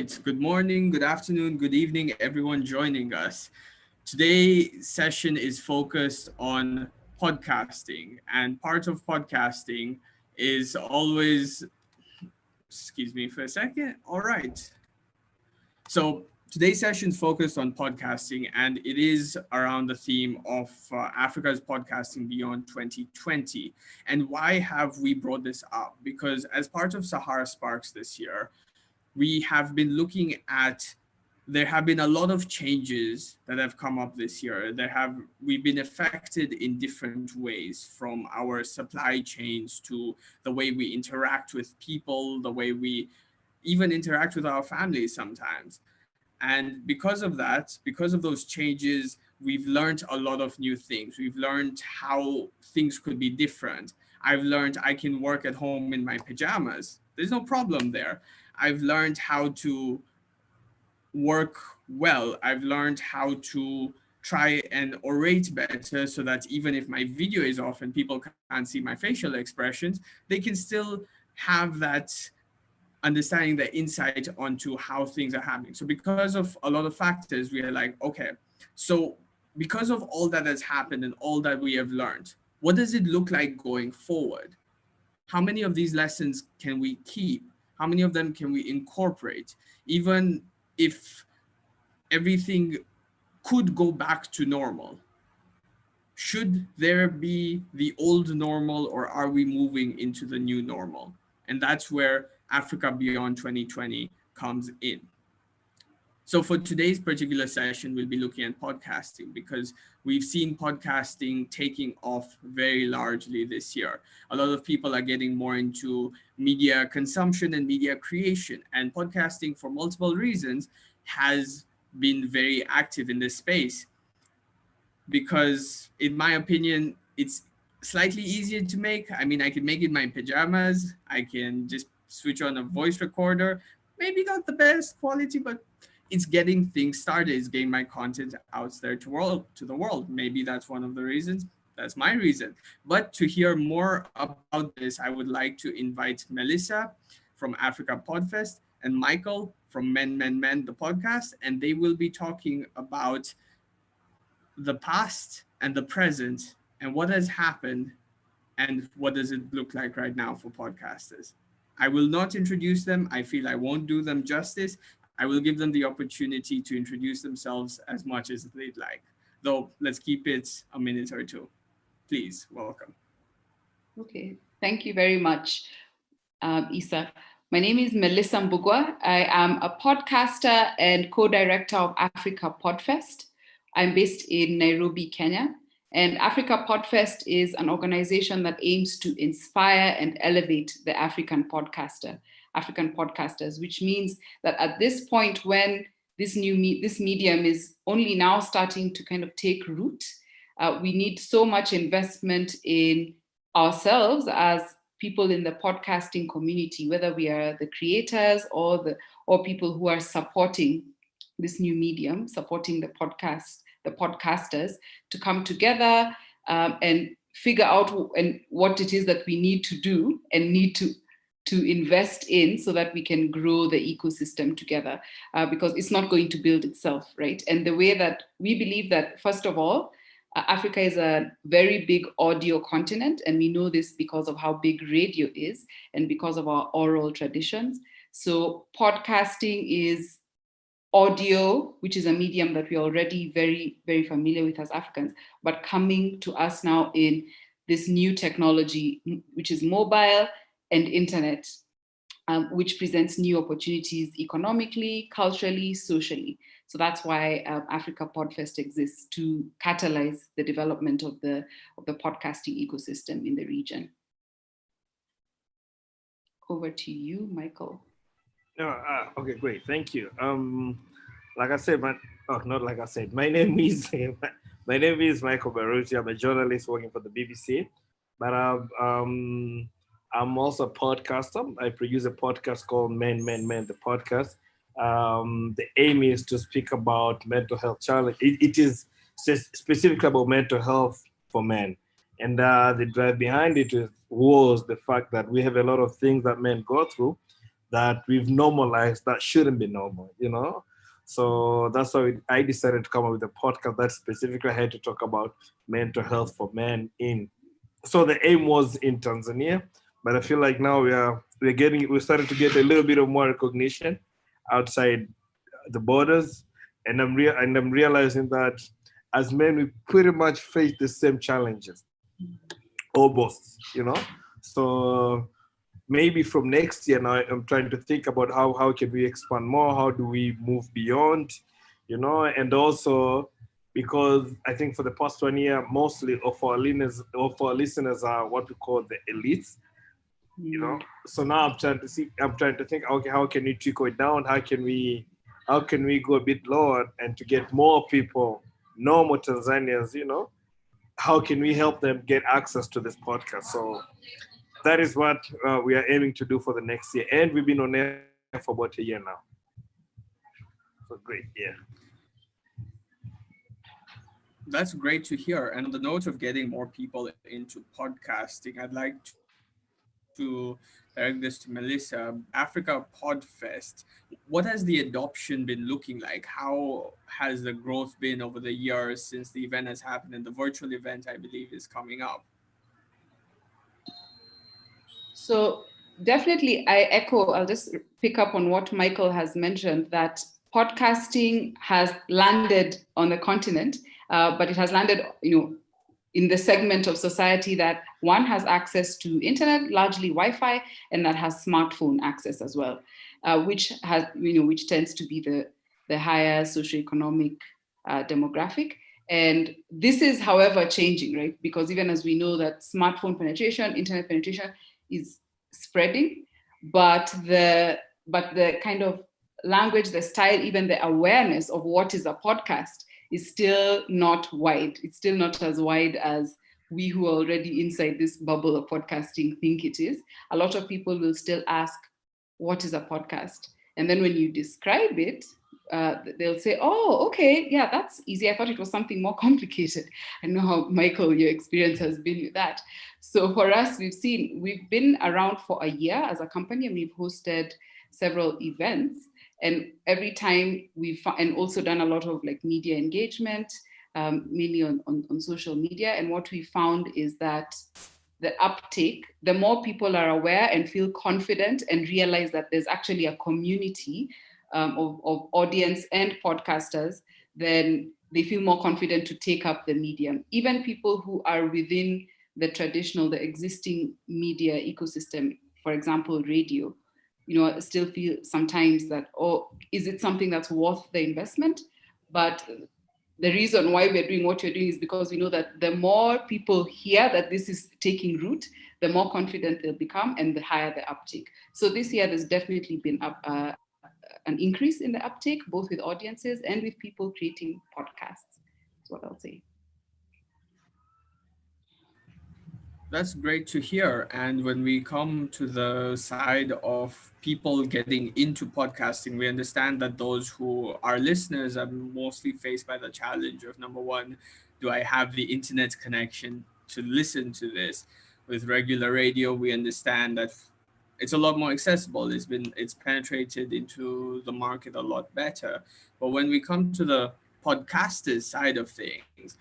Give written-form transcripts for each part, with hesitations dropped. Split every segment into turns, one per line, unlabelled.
right. Good morning, good afternoon, good evening, everyone joining us. Today's session is focused on podcasting, and part of podcasting is always, excuse me for a second. All right. So today's session is focused on podcasting, and it is around the theme of Africa's podcasting beyond 2020. And why have we brought this up? Because as part of Sahara Sparks this year, we have been looking at there have been a lot of changes that have come up this year. We've been affected in different ways, from our supply chains to the way we interact with people, the way we even interact with our families sometimes. And because of that, because of those changes, we've learned a lot of new things. We've learned how things could be different. I've learned I can work at home in my pajamas. There's no problem there. I've learned how to work well. I've learned how to try and orate better so that even if my video is off and people can't see my facial expressions, they can still have that understanding, the insight onto how things are happening. So because of a lot of factors, we are like, okay, so because of all that has happened and all that we have learned, what does it look like going forward? How many of these lessons can we keep? How many of them can we incorporate? Even if everything could go back to normal, should there be the old normal, or are we moving into the new normal? And that's where Africa Beyond 2020 comes in. So for today's particular session, we'll be looking at podcasting, because we've seen podcasting taking off very largely this year. A lot of people are getting more into media consumption and media creation, and podcasting, for multiple reasons, has been very active in this space, because in my opinion, it's slightly easier to make. I mean, I can make it in my pajamas. I can just switch on a voice recorder. Maybe not the best quality, but it's getting things started. It's getting my content out there to the world. Maybe that's one of the reasons. That's my reason. But to hear more about this, I would like to invite Melissa from Africa Podfest and Michael from Men, the podcast, and they will be talking about the past and the present and what has happened and what does it look like right now for podcasters. I will not introduce them. I feel I won't do them justice. I will give them the opportunity to introduce themselves as much as they'd like. Though, let's keep it a minute or two. Please, welcome.
Okay, thank you very much, Isa. My name is Melissa Mbugwa. I am a podcaster and co-director of Africa Podfest. I'm based in Nairobi, Kenya. And Africa Podfest is an organization that aims to inspire and elevate the African podcasters, which means that at this point, when this medium is only now starting to kind of take root, we need so much investment in ourselves as people in the podcasting community, whether we are the creators or people who are supporting this new medium, supporting the podcasters, to come together and figure out what it is that we need to do and need to invest in, so that we can grow the ecosystem together, because it's not going to build itself, right? And the way that we believe that, first of all, Africa is a very big audio continent, and we know this because of how big radio is and because of our oral traditions. So podcasting is audio, which is a medium that we're already very, very familiar with as Africans, but coming to us now in this new technology, which is mobile and internet, which presents new opportunities economically, culturally, socially. So that's why Africa Podfest exists, to catalyze the development of the podcasting ecosystem in the region. Over to you, Michael.
Okay, great, thank you. Like I said, not like I said. My name is Michael Baruti. I'm a journalist working for the BBC, but I'm also a podcaster. I produce a podcast called Men, the podcast. The aim is to speak about mental health challenge. It is specifically about mental health for men. And the drive behind it was the fact that we have a lot of things that men go through, that we've normalized that shouldn't be normal, you know? So that's why I decided to come up with a podcast that specifically had to talk about mental health for men in. So the aim was in Tanzania, but I feel like now we're starting to get a little bit of more recognition outside the borders, and I'm realizing that as men we pretty much face the same challenges, almost, you know. So maybe from next year now I'm trying to think about how can we expand more, how do we move beyond, you know. And also because I think for the past 1 year mostly of our listeners are what we call the elites, you know. So now I'm trying to think, okay, how can we trickle it down, how can we go a bit lower and to get more people, normal Tanzanians, you know, how can we help them get access to this podcast. So that is what we are aiming to do for the next year, and we've been on air for about a year now. So great, yeah.
That's great to hear. And on the note of getting more people into podcasting, I'd like to direct this to Melissa. Africa Podfest, what has the adoption been looking like? How has the growth been over the years since the event has happened? And the virtual event, I believe, is coming up.
So definitely, I'll just pick up on what Michael has mentioned, that podcasting has landed on the continent, but it has landed, in the segment of society that one has access to internet, largely Wi-Fi, and that has smartphone access as well, which tends to be the higher socioeconomic demographic. And this is, however, changing, right? Because even as we know that smartphone penetration, internet penetration is spreading, but the kind of language, the style, even the awareness of what is a podcast is still not wide. It's still not as wide as we who are already inside this bubble of podcasting think it is. A lot of people will still ask, what is a podcast? And then when you describe it, they'll say, oh, okay, yeah, that's easy. I thought it was something more complicated. I know how, Michael, your experience has been with that. So for us, we've been around for a year as a company, and we've hosted several events. And every time and also done a lot of like media engagement, mainly on social media. And what we found is that the uptake, the more people are aware and feel confident and realize that there's actually a community of audience and podcasters, then they feel more confident to take up the medium. Even people who are within the existing media ecosystem, for example, radio, still feel sometimes that, oh, is it something that's worth the investment? But the reason why we're doing what we're doing is because we know that the more people hear that this is taking root, the more confident they'll become and the higher the uptake. So this year, there's definitely been an increase in the uptake, both with audiences and with people creating podcasts. That's what I'll say.
That's great to hear. And when we come to the side of people getting into podcasting, we understand that those who are listeners are mostly faced by the challenge of, number one, do I have the internet connection to listen to this? With regular radio, we understand that it's a lot more accessible. It's penetrated into the market a lot better. But when we come to the podcasters side of things,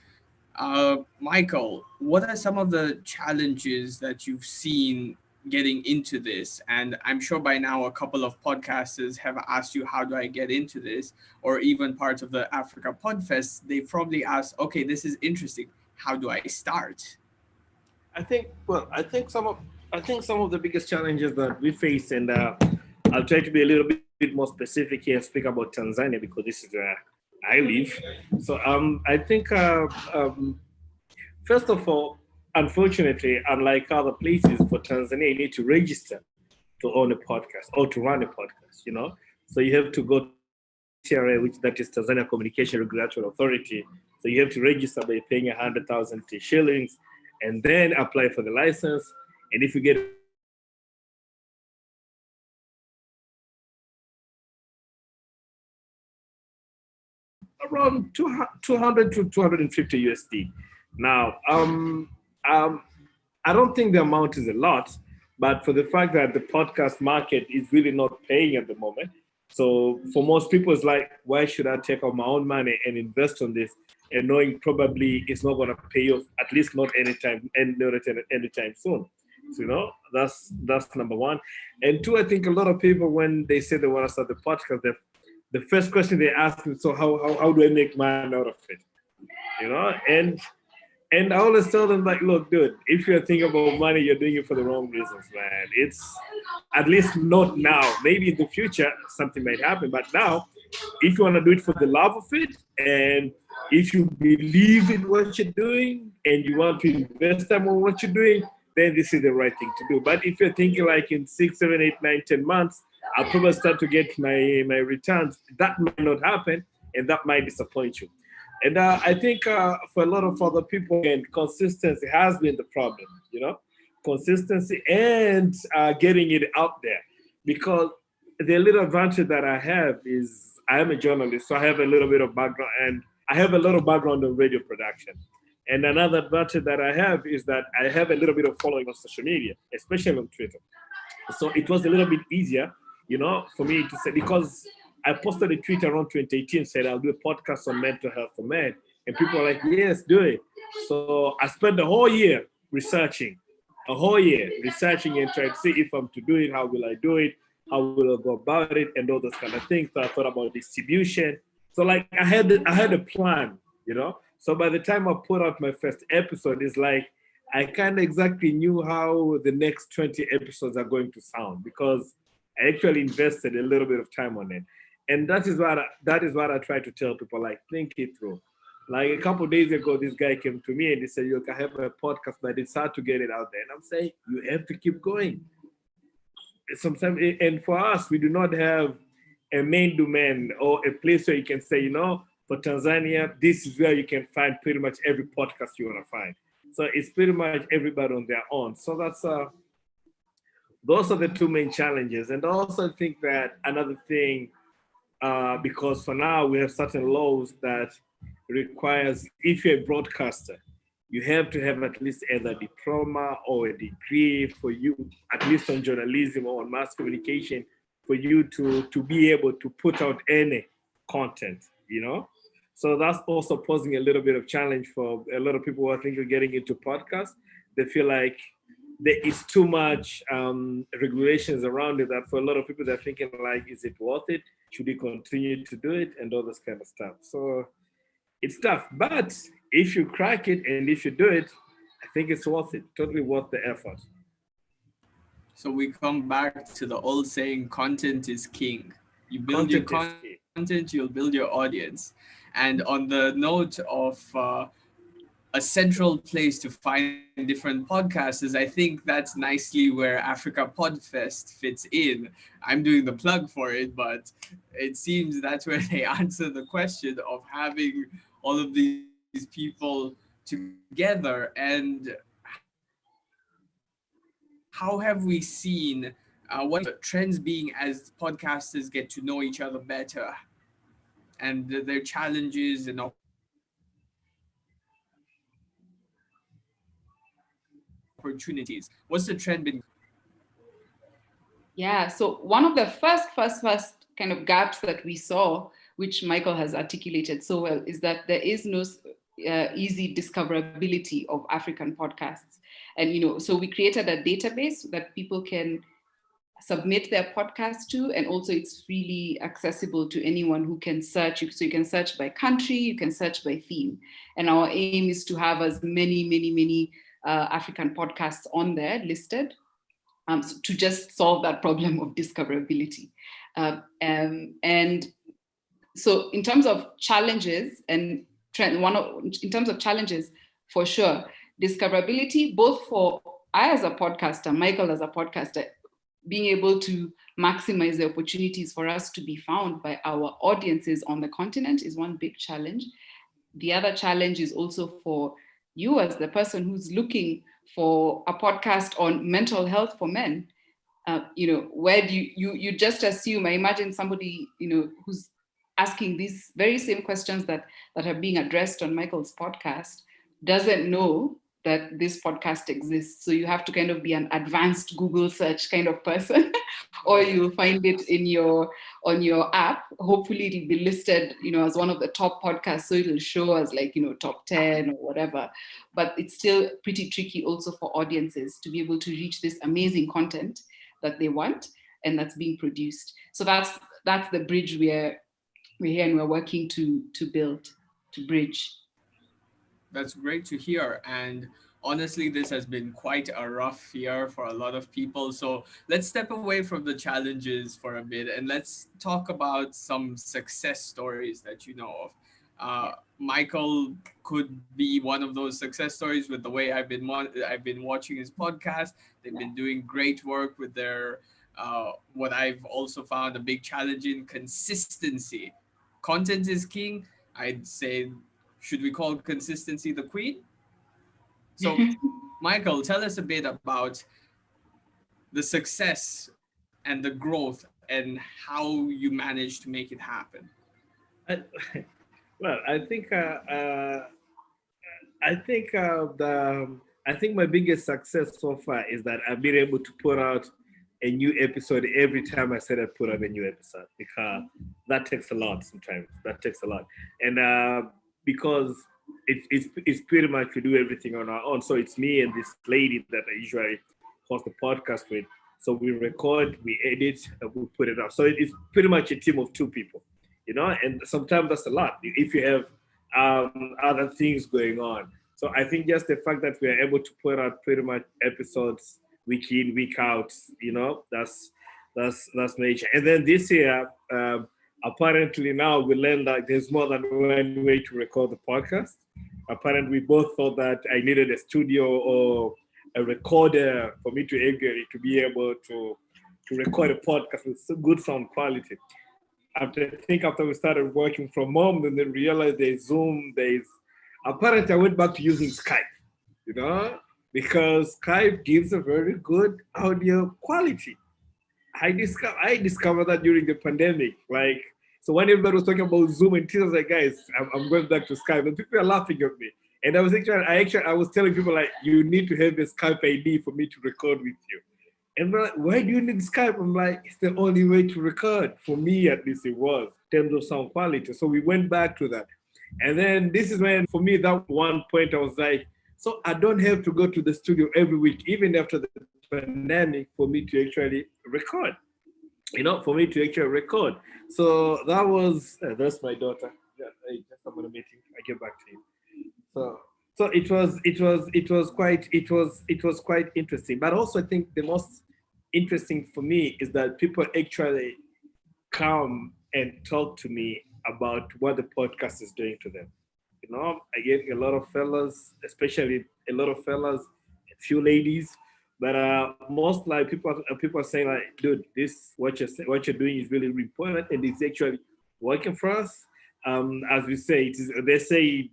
Michael, what are some of the challenges that you've seen getting into this? And I'm sure by now a couple of podcasters have asked you, how do I get into this? Or even part of the Africa Podfest, they probably asked, okay, this is interesting. How do I start?
I think some of the biggest challenges that we face, and I'll try to be a little bit more specific here and speak about Tanzania because this is where I live. So I think first of all, unfortunately, unlike other places, for Tanzania, you need to register to own a podcast or to run a podcast. So you have to go to TRA, that is Tanzania Communication Regulatory Authority. So you have to register by paying 100,000 shillings, and then apply for the license. And if you get around 200 to 250 USD. Now, I don't think the amount is a lot, But for the fact that the podcast market is really not paying at the moment, so for most people, it's like, why should I take out my own money and invest on this, and knowing probably it's not going to pay off, at least not anytime soon. So, that's number one. And two, I think a lot of people, when they say they want to start the podcast, the first question they ask is, so how do I make money out of it? And I always tell them, like, look, dude, if you're thinking about money, you're doing it for the wrong reasons, man. It's at least not now. Maybe in the future, something might happen. But now, if you want to do it for the love of it, and if you believe in what you're doing, and you want to invest time on what you're doing, then this is the right thing to do. But if you're thinking like in 6, 7, 8, 9, 10 months, I'll probably start to get my returns, that might not happen, and that might disappoint you. And I think for a lot of other people, again, consistency has been the problem, consistency and getting it out there. Because the little advantage that I have is I am a journalist, so I have a little bit of background, and I have a lot of background in radio production. And another advantage that I have is that I have a little bit of following on social media, especially on Twitter. So it was a little bit easier, for me to say, because I posted a tweet around 2018, said I'll do a podcast on mental health for men. And people were like, yes, do it. So I spent the whole year researching and trying to see if I'm to do it, how will I do it, how will I go about it, and all those kind of things. So I thought about distribution. So like I had a plan, So by the time I put out my first episode, it's like I kind of exactly knew how the next 20 episodes are going to sound, because I actually invested a little bit of time on it. And that is what I try to tell people, like, think it through. Like a couple of days ago, this guy came to me and he said, "Look, I have a podcast, but it's hard to get it out there." And I'm saying, you have to keep going. Sometimes, and for us, we do not have a main domain or a place where you can say, for Tanzania, this is where you can find pretty much every podcast you want to find. So it's pretty much everybody on their own. So those are the two main challenges. And I also think that another thing, because for now we have certain laws that requires, if you're a broadcaster, you have to have at least either a diploma or a degree for you, at least on journalism or on mass communication, for you to be able to put out any content, So that's also posing a little bit of challenge for a lot of people who are thinking of getting into podcasts. They feel like there is too much regulations around it, that for a lot of people, they're thinking like, is it worth it? Should we continue to do it? And all this kind of stuff. So it's tough, but if you crack it and if you do it, I think it's worth it, totally worth the effort.
So we come back to the old saying, content is king. You build your content, you'll build your audience. And on the note of a central place to find different podcasters, I think that's nicely where Africa Podfest fits in. I'm doing the plug for it, but it seems that's where they answer the question of having all of these people together. And how have we seen what the trends being as podcasters get to know each other better, and their challenges and opportunities? What's the trend been?
Yeah, so one of the first kind of gaps that we saw, which Michael has articulated so well, is that there is no easy discoverability of African podcasts. And, so we created a database that people can submit their podcast to, and also it's freely accessible to anyone who can search. So you can search by country, you can search by theme. And our aim is to have as many African podcasts on there listed, to just solve that problem of discoverability. And so in terms of challenges and in terms of challenges, for sure, discoverability, both for I as a podcaster, Michael as a podcaster, being able to maximize the opportunities for us to be found by our audiences on the continent is one big challenge. The other challenge is also for you as the person who's looking for a podcast on mental health for men. Where do you just assume, I imagine somebody, who's asking these very same questions that are being addressed on Michael's podcast doesn't know that this podcast exists. So you have to kind of be an advanced Google search kind of person, or you'll find it in your on your app. Hopefully it'll be listed, as one of the top podcasts. So it'll show as like, top 10 or whatever. But it's still pretty tricky also for audiences to be able to reach this amazing content that they want and that's being produced. So that's the bridge we're here and we're working to build, to bridge.
That's great to hear. And honestly, this has been quite a rough year for a lot of people. So let's step away from the challenges for a bit and let's talk about some success stories that you know of. Michael could be one of those success stories with the way I've been watching his podcast. They've been doing great work with their what I've also found a big challenge in consistency. Content is king. I'd say, should we call consistency the queen? So, Michael, tell us a bit about the success and the growth and how you managed to make it happen.
I, well, I think I think my biggest success so far is that I've been able to put out a new episode every time I said I'd put out a new episode, because that takes a lot sometimes. That takes a lot, and because it's pretty much we do everything on our own. So it's me and this lady that I usually host the podcast with. So we record, we edit, and we put it up. So it's pretty much a team of two people, and sometimes that's a lot if you have other things going on. So I think just the fact that we are able to put out pretty much episodes week in, week out, that's major. And then this year, apparently now we learned that there's more than one way to record the podcast. Apparently we both thought that I needed a studio or a recorder for me to be able to record a podcast with good sound quality. After we started working from home, and then realized there's Zoom, apparently I went back to using Skype, because Skype gives a very good audio quality. I discovered that during the pandemic. So when everybody was talking about Zoom and teachers, like, guys, I'm going back to Skype, and people are laughing at me. And I was telling people, like, you need to have a Skype ID for me to record with you. And we're like, why do you need Skype? I'm like, it's the only way to record. For me, at least it was, in terms of sound quality. So we went back to that. And then this is when, for me, that one point I was like, so I don't have to go to the studio every week, even after the pandemic, for me to actually record. So that was, that's my daughter. Yeah, just I'm on a meeting. I get back to you. So it was quite interesting. But also I think the most interesting for me is that people actually come and talk to me about what the podcast is doing to them. I get a lot of fellas, especially a lot of fellas, a few ladies, but most like people are saying, like, dude, this what you're doing is really important and it's actually working for us. As we say, they say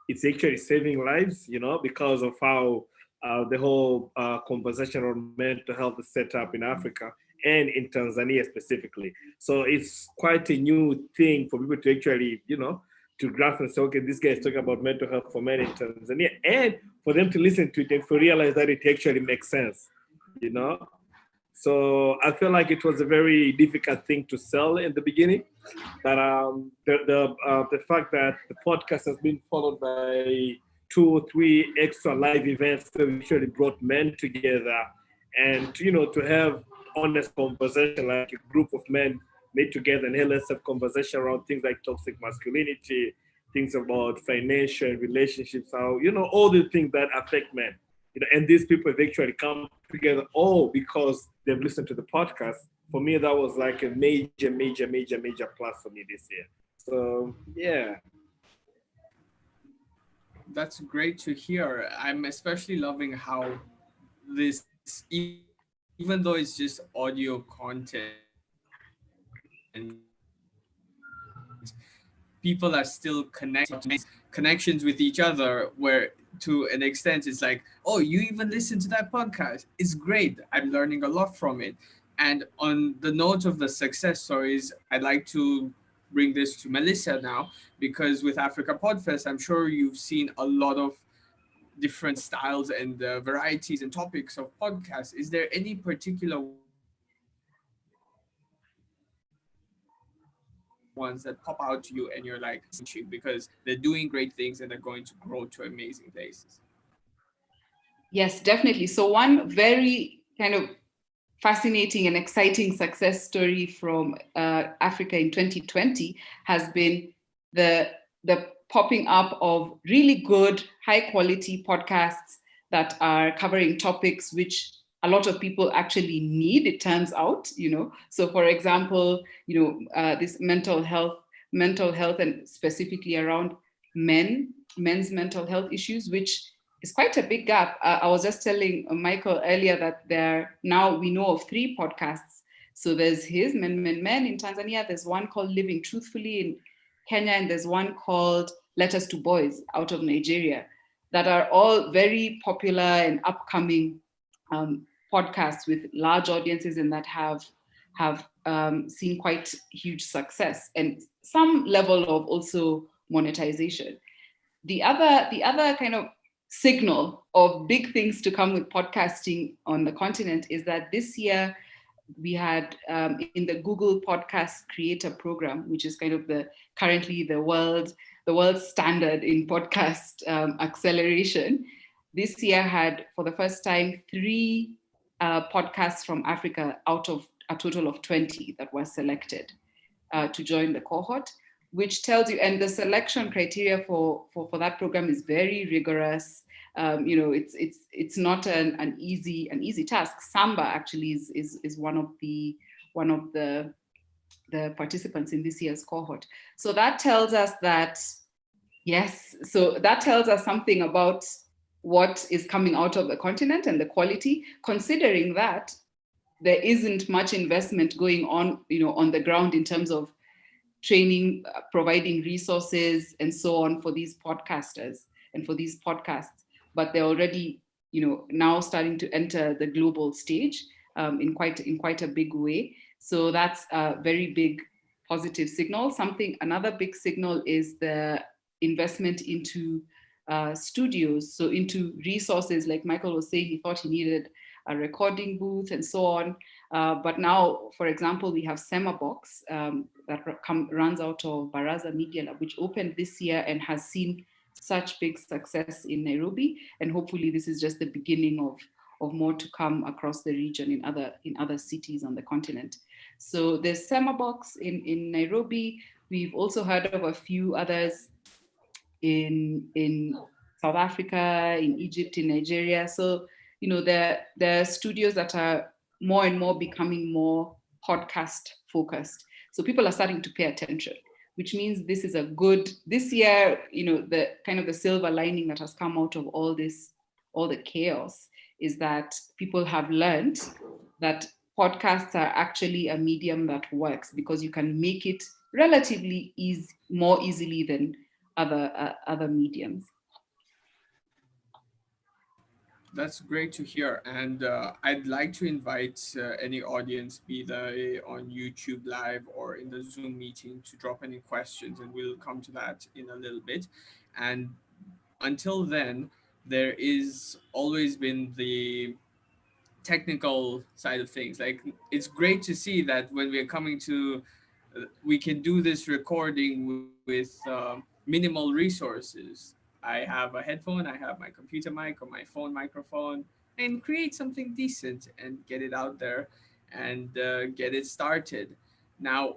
it's actually saving lives, because of how the whole conversation on mental health is set up in Africa and in Tanzania specifically. So it's quite a new thing for people to actually, to grasp and say, okay, this guy is talking about mental health for men in Tanzania, and for them to listen to it and to realize that it actually makes sense, So I feel like it was a very difficult thing to sell in the beginning, but the fact that the podcast has been followed by 2 or 3 extra live events that actually brought men together, and to have honest conversation, like a group of men made together, and hey, let's have conversation around things like toxic masculinity, things about financial relationships, how all the things that affect men. And these people have actually come together all because they've listened to the podcast. For me, that was like a major plus for me this year. So, yeah.
That's great to hear. I'm especially loving how this, even though it's just audio content, people are still connections with each other, where to an extent it's like, oh, you even listen to that podcast, it's great, I'm learning a lot from it. And on the note of the success stories, I'd like to bring this to Melissa now, because with Africa Podfest, I'm sure you've seen a lot of different styles and varieties and topics of podcasts, is there any particular ones that pop out to you and you're like, this is the one that I want to listen to because they're doing great things and they're going to grow to amazing places?
Yes, definitely. So one very kind of fascinating and exciting success story from Africa in 2020 has been the popping up of really good, high quality podcasts that are covering topics which a lot of people actually need. It turns out, So, for example, this mental health, and specifically around men's mental health issues, which is quite a big gap. I was just telling Michael earlier that now we know of 3 podcasts. So there's his Men in Tanzania. There's one called Living Truthfully in Kenya, and there's one called Letters to Boys out of Nigeria, that are all very popular and upcoming podcasts with large audiences and that have seen quite huge success and some level of also monetization. The other kind of signal of big things to come with podcasting on the continent is that this year we had in the Google Podcast Creator Program, which is kind of currently the world standard in podcast acceleration. This year had, for the first time, 3 podcasts from Africa out of a total of 20 that were selected to join the cohort, which tells you, and the selection criteria for that program is very rigorous. It's not an easy task. Samba actually is one of the participants in this year's cohort. So that tells us something about what is coming out of the continent and the quality, considering that there isn't much investment going on, on the ground in terms of training, providing resources and so on for these podcasters and for these podcasts, but they're already, now starting to enter the global stage in quite a big way. So that's a very big positive signal. Another big signal is the investment into studios, so into resources. Like Michael was saying, he thought he needed a recording booth and so on. But now, for example, we have Semabox that runs out of Baraza Media Lab, which opened this year and has seen such big success in Nairobi. And hopefully this is just the beginning of more to come across the region in other cities on the continent. So there's Semabox in Nairobi. We've also heard of a few others in South Africa, in Egypt, in Nigeria. So, there are studios that are more and more becoming more podcast focused. So people are starting to pay attention, which means this year, the kind of the silver lining that has come out of all the chaos is that people have learned that podcasts are actually a medium that works because you can make it relatively more easily than other mediums.
That's great to hear. And I'd like to invite any audience, be they on YouTube Live or in the Zoom meeting, to drop any questions, and we'll come to that in a little bit. And until then, there is always been the technical side of things. Like, it's great to see that when we're coming to, we can do this recording with minimal resources. I have a headphone, I have my computer mic or my phone microphone, and create something decent and get it out there and get it started. Now,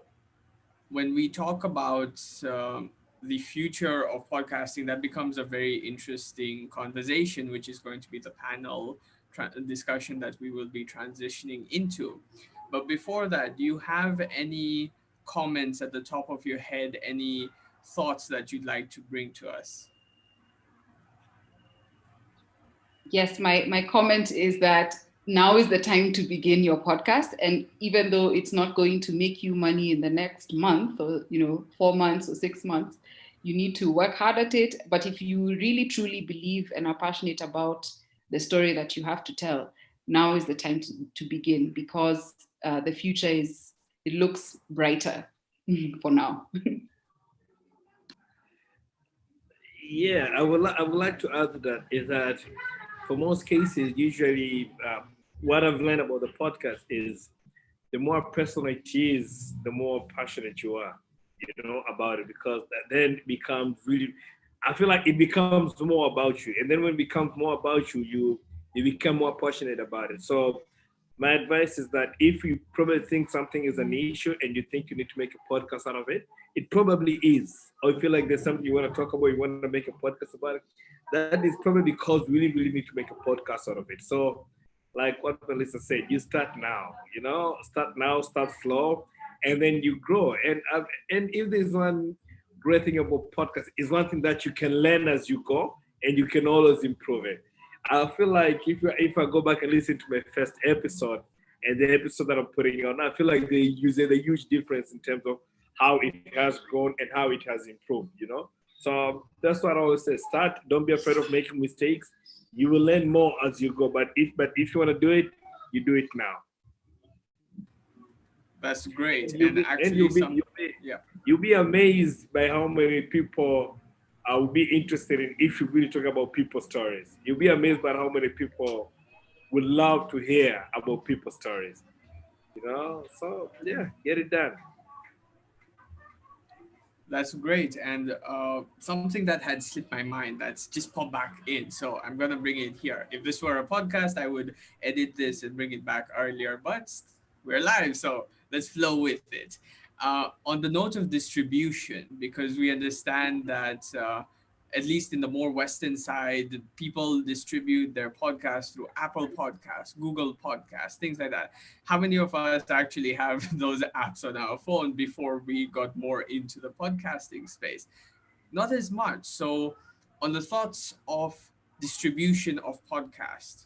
when we talk about the future of podcasting, that becomes a very interesting conversation, which is going to be the panel discussion that we will be transitioning into. But before that, do you have any comments at the top of your head, any thoughts that you'd like to bring to us?
Yes, my comment is that now is the time to begin your podcast. And even though it's not going to make you money in the next month or 4 months or 6 months, you need to work hard at it. But if you really truly believe and are passionate about the story that you have to tell, now is the time to begin, because the future it looks brighter for now.
Yeah, I would like to add to that is that for most cases, usually what I've learned about the podcast is the more personal it is, the more passionate you are, about it, because that then becomes really, I feel like it becomes more about you. And then when it becomes more about you, you become more passionate about it. So my advice is that if you probably think something is an issue and you think you need to make a podcast out of it, it probably is. Or you feel like there's something you want to talk about, you want to make a podcast about it, that is probably because we really need to make a podcast out of it. So like what Melissa said, you start now, start now, start slow, and then you grow. And if there's one great thing about podcast is one thing that you can learn as you go, and you can always improve it. I feel like if I go back and listen to my first episode and the episode that I'm putting on, I feel like there's a huge difference in terms of how it has grown and how it has improved. So that's what I always say. Start. Don't be afraid of making mistakes. You will learn more as you go. But if you want to do it, you do it now.
That's great.
And
And actually, yeah.
you'll be amazed by how many people will be interested in if you really talk about people's stories. You'll be amazed by how many people would love to hear about people's stories. So yeah, get it done.
That's great. And something that had slipped my mind that's just popped back in. So I'm going to bring it here. If this were a podcast, I would edit this and bring it back earlier, but we're live. So let's flow with it. On the note of distribution, because we understand that at least in the more Western side, people distribute their podcasts through Apple Podcasts, Google Podcasts, things like that. How many of us actually have those apps on our phone before we got more into the podcasting space? Not as much. So, on the thoughts of distribution of podcasts,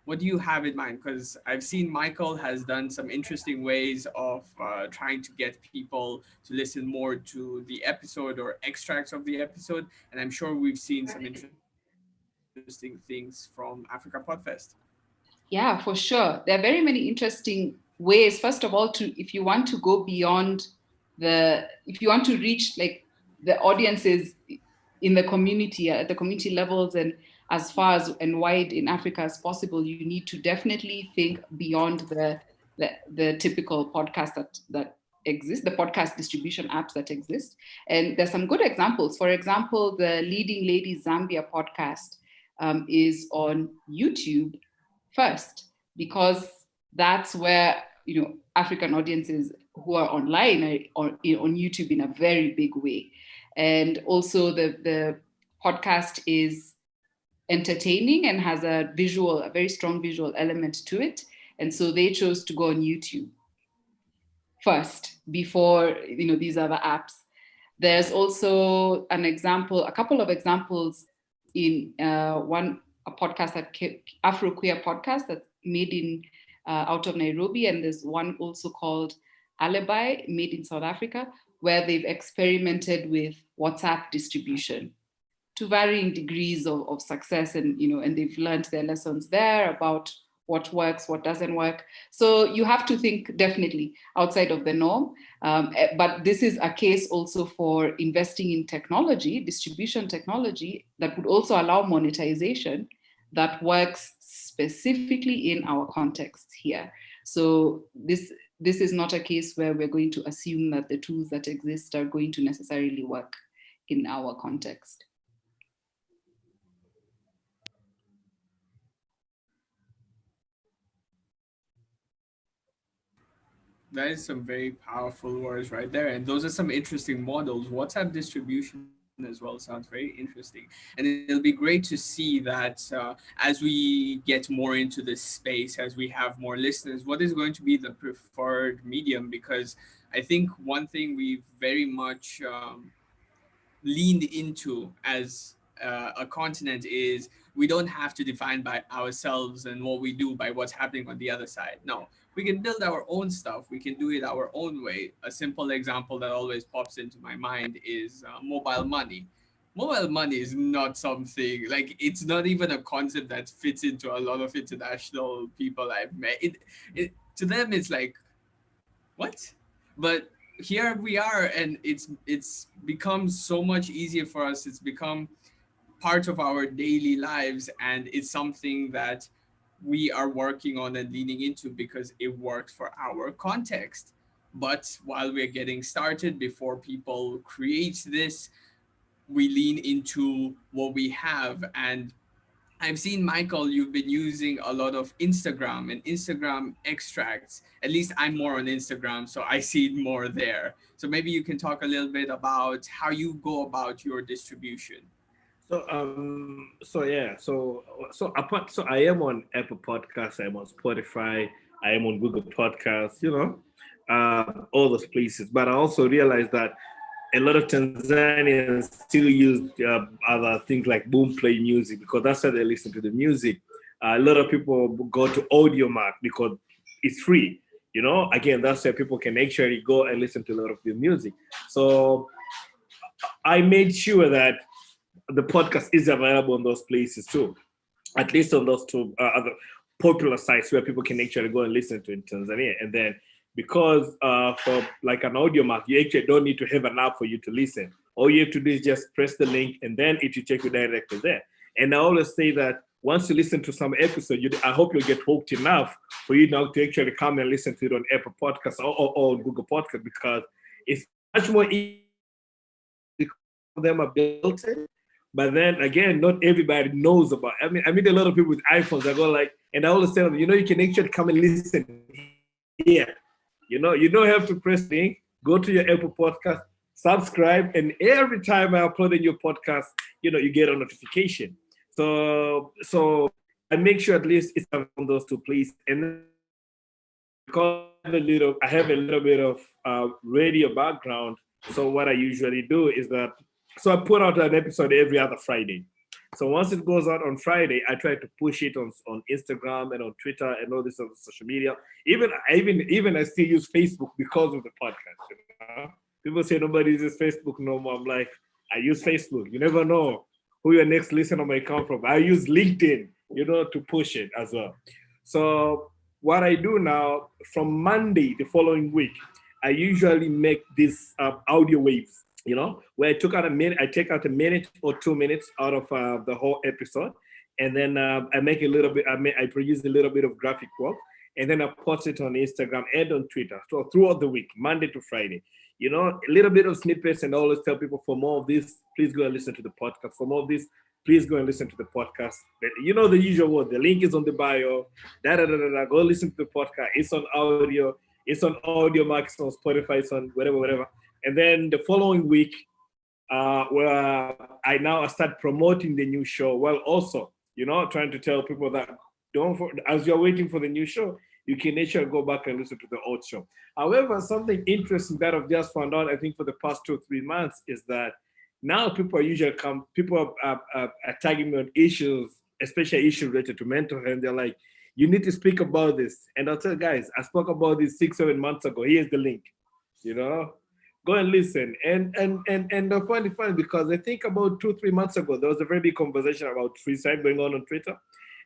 what do you have in mind? Because I've seen Michael has done some interesting ways of trying to get people to listen more to the episode or extracts of the episode, and I'm sure we've seen some interesting things from Africa Podfest.
Yeah, for sure. There are very many interesting ways. First of all, if you want to go beyond if you want to reach like the audiences in the community, at the community levels, and as far as and wide in Africa as possible, you need to definitely think beyond the typical podcast that exist, the podcast distribution apps that exist. And there's some good examples. For example, the Leading Ladies Zambia podcast is on YouTube first, because that's where African audiences who are online are on YouTube in a very big way. And also the podcast is entertaining and has a very strong visual element to it. And so they chose to go on YouTube first before these other apps. There's also a couple of examples in a podcast Afro Queer podcast that's made in out of Nairobi, and there's one also called Alibi, made in South Africa, where they've experimented with WhatsApp distribution to varying degrees of success, and they've learned their lessons there about what works, what doesn't work. So you have to think definitely outside of the norm. But this is a case also for investing in technology, distribution technology, that would also allow monetization that works specifically in our context here. So this is not a case where we're going to assume that the tools that exist are going to necessarily work in our context.
That is some very powerful words right there. And those are some interesting models. WhatsApp distribution as well sounds very interesting. And it'll be great to see that as we get more into this space, as we have more listeners, what is going to be the preferred medium? Because I think one thing we've very much leaned into as a continent is we don't have to define by ourselves and what we do by what's happening on the other side. No, we can build our own stuff. We can do it our own way. A simple example that always pops into my mind is mobile money. Mobile money is not something like it's not even a concept that fits into a lot of international people I've met. It to them it's like what? But here we are, and it's become so much easier for us. It's become part of our daily lives, and it's something that we are working on and leaning into because it worked for our context. But while we're getting started, before people create this, we lean into what we have. And I've seen, Michael, you've been using a lot of Instagram and Instagram extracts. At least I'm more on Instagram, so I see it more there. So maybe you can talk a little bit about how you go about your distribution.
So I am on Apple Podcasts, I'm on Spotify, I am on Google Podcasts, all those places. But I also realized that a lot of Tanzanians still use other things like Boom Play Music because that's how they listen to the music. A lot of people go to AudioMark because it's free. Again, that's where people can actually go and listen to a lot of the music. So I made sure that the podcast is available on those places too, at least on those two other popular sites where people can actually go and listen to in Tanzania. And then because for like an audio mark, you actually don't need to have an app for you to listen. All you have to do is just press the link and then it will take you directly there. And I always say that once you listen to some episode, I hope you'll get hooked enough for you now to actually come and listen to it on Apple Podcasts or Google Podcasts, because it's much more easy because of them are built in. But then again, not everybody knows about. I mean, a lot of people with iPhones. I go like, and I always tell them, you can actually come and listen here. You don't have to press the link. Go to your Apple Podcast, subscribe, and every time I upload a new podcast, you get a notification. So I make sure at least it's on those two places. And because I have a little bit of radio background. So what I usually do is that, so I put out an episode every other Friday. So once it goes out on Friday, I try to push it on Instagram and on Twitter and all this other social media. Even I still use Facebook because of the podcast. People say nobody uses Facebook no more. I'm like, I use Facebook. You never know who your next listener might come from. I use LinkedIn, to push it as well. So what I do now, from Monday the following week, I usually make these audio waves, where I take out a minute or 2 minutes out of the whole episode, and then I make a little bit. I produce a little bit of graphic work, and then I post it on Instagram and on Twitter. So throughout the week, Monday to Friday, a little bit of snippets, and I always tell people, for more of this, please go and listen to the podcast. For more of this, please go and listen to the podcast. But the usual word. The link is on the bio. Go listen to the podcast. It's on audio. It's on audio marks, on Spotify, it's on whatever. And then the following week, where I start promoting the new show. Well, also, trying to tell people that as you're waiting for the new show, you can actually go back and listen to the old show. However, something interesting that I've just found out, I think for the past 2 or 3 months, is that now people are tagging me on issues, especially issues related to mental health. They're like, you need to speak about this. And I'll tell guys, I spoke about this 6-7 months ago. Here's the link. Go and listen. And I find it funny because I think about 2-3 months ago, there was a very big conversation about suicide going on Twitter.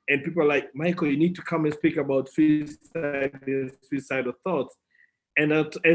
And people are like, Michael, you need to come and speak about suicide and suicidal thoughts. And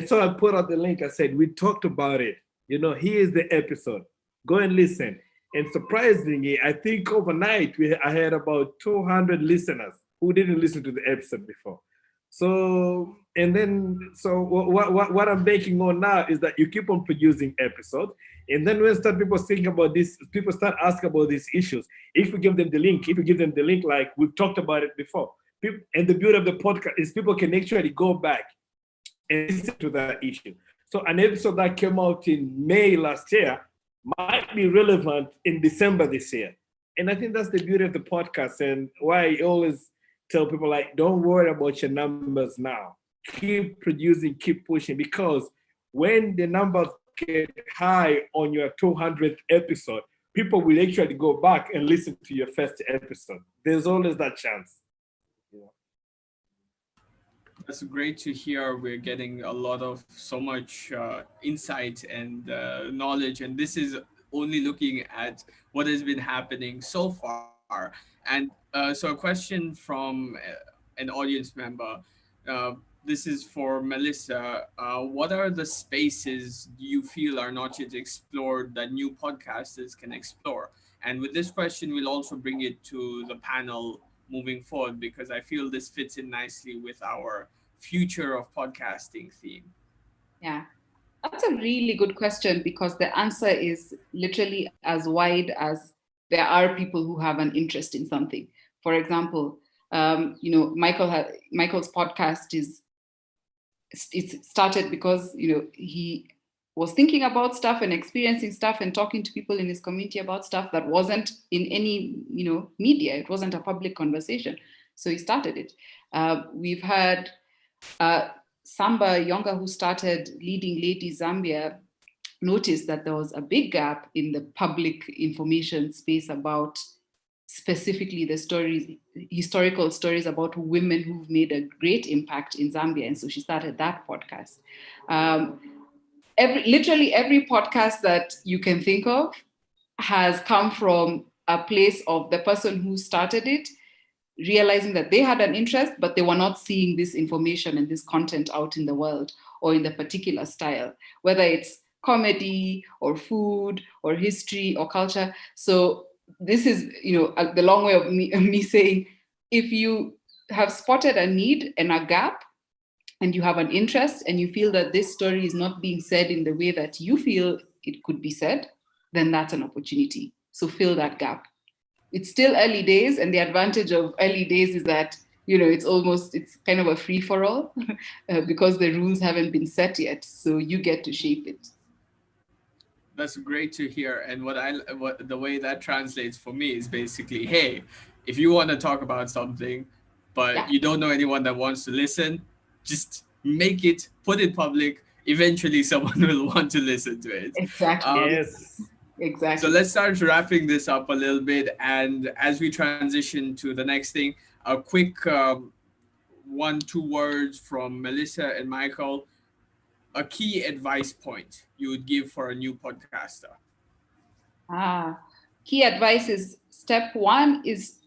so I put out the link. I said, we talked about it. Here's the episode. Go and listen. And surprisingly, I think overnight, I had about 200 listeners who didn't listen to the episode before. So what I'm banking on now is that you keep on producing episodes, and then when people think about this, people start asking about these issues. If you give them the link, like we've talked about it before, and the beauty of the podcast is people can actually go back and listen to that issue. So an episode that came out in May last year might be relevant in December this year. And I think that's the beauty of the podcast, and why I always tell people, like, don't worry about your numbers now. Keep producing, keep pushing, because when the numbers get high on your 200th episode, people will actually go back and listen to your first episode. There's always that chance.
That's great to hear. We're getting a lot of so much insight and knowledge, and this is only looking at what has been happening so far. And so a question from an audience member. This is for Melissa. What are the spaces you feel are not yet explored that new podcasters can explore? And with this question, we'll also bring it to the panel moving forward because I feel this fits in nicely with our future of podcasting theme.
Yeah. That's a really good question because the answer is literally as wide as there are people who have an interest in something. For example, Michael's podcast is it's started because he was thinking about stuff and experiencing stuff and talking to people in his community about stuff that wasn't in any media. It wasn't a public conversation, so he started it. We've had Samba Yonga, who started Leading Ladies Zambia, noticed that there was a big gap in the public information space about specifically the stories, historical stories about women who've made a great impact in Zambia. And so she started that podcast. Literally every podcast that you can think of has come from a place of the person who started it realizing that they had an interest, but they were not seeing this information and this content out in the world or in the particular style, whether it's comedy or food or history or culture. So this is, the long way of me saying, if you have spotted a need and a gap and you have an interest and you feel that this story is not being said in the way that you feel it could be said, then that's an opportunity. So fill that gap. It's still early days, and the advantage of early days is that it's kind of a free for all because the rules haven't been set yet, so you get to shape it.
That's great to hear. And what the way that translates for me is basically, hey, if you want to talk about something, but
Yeah,
you don't know anyone that wants to listen, just make it, put it public. Eventually, someone will want to listen to it.
exactly.
Um,
Yes.
so
Exactly.
let's start wrapping this up a little bit. And as we transition to the next thing, a quick one, 2 words from Melissa and Michael, a key advice point you would give for a new podcaster.
Ah, key advice is step one is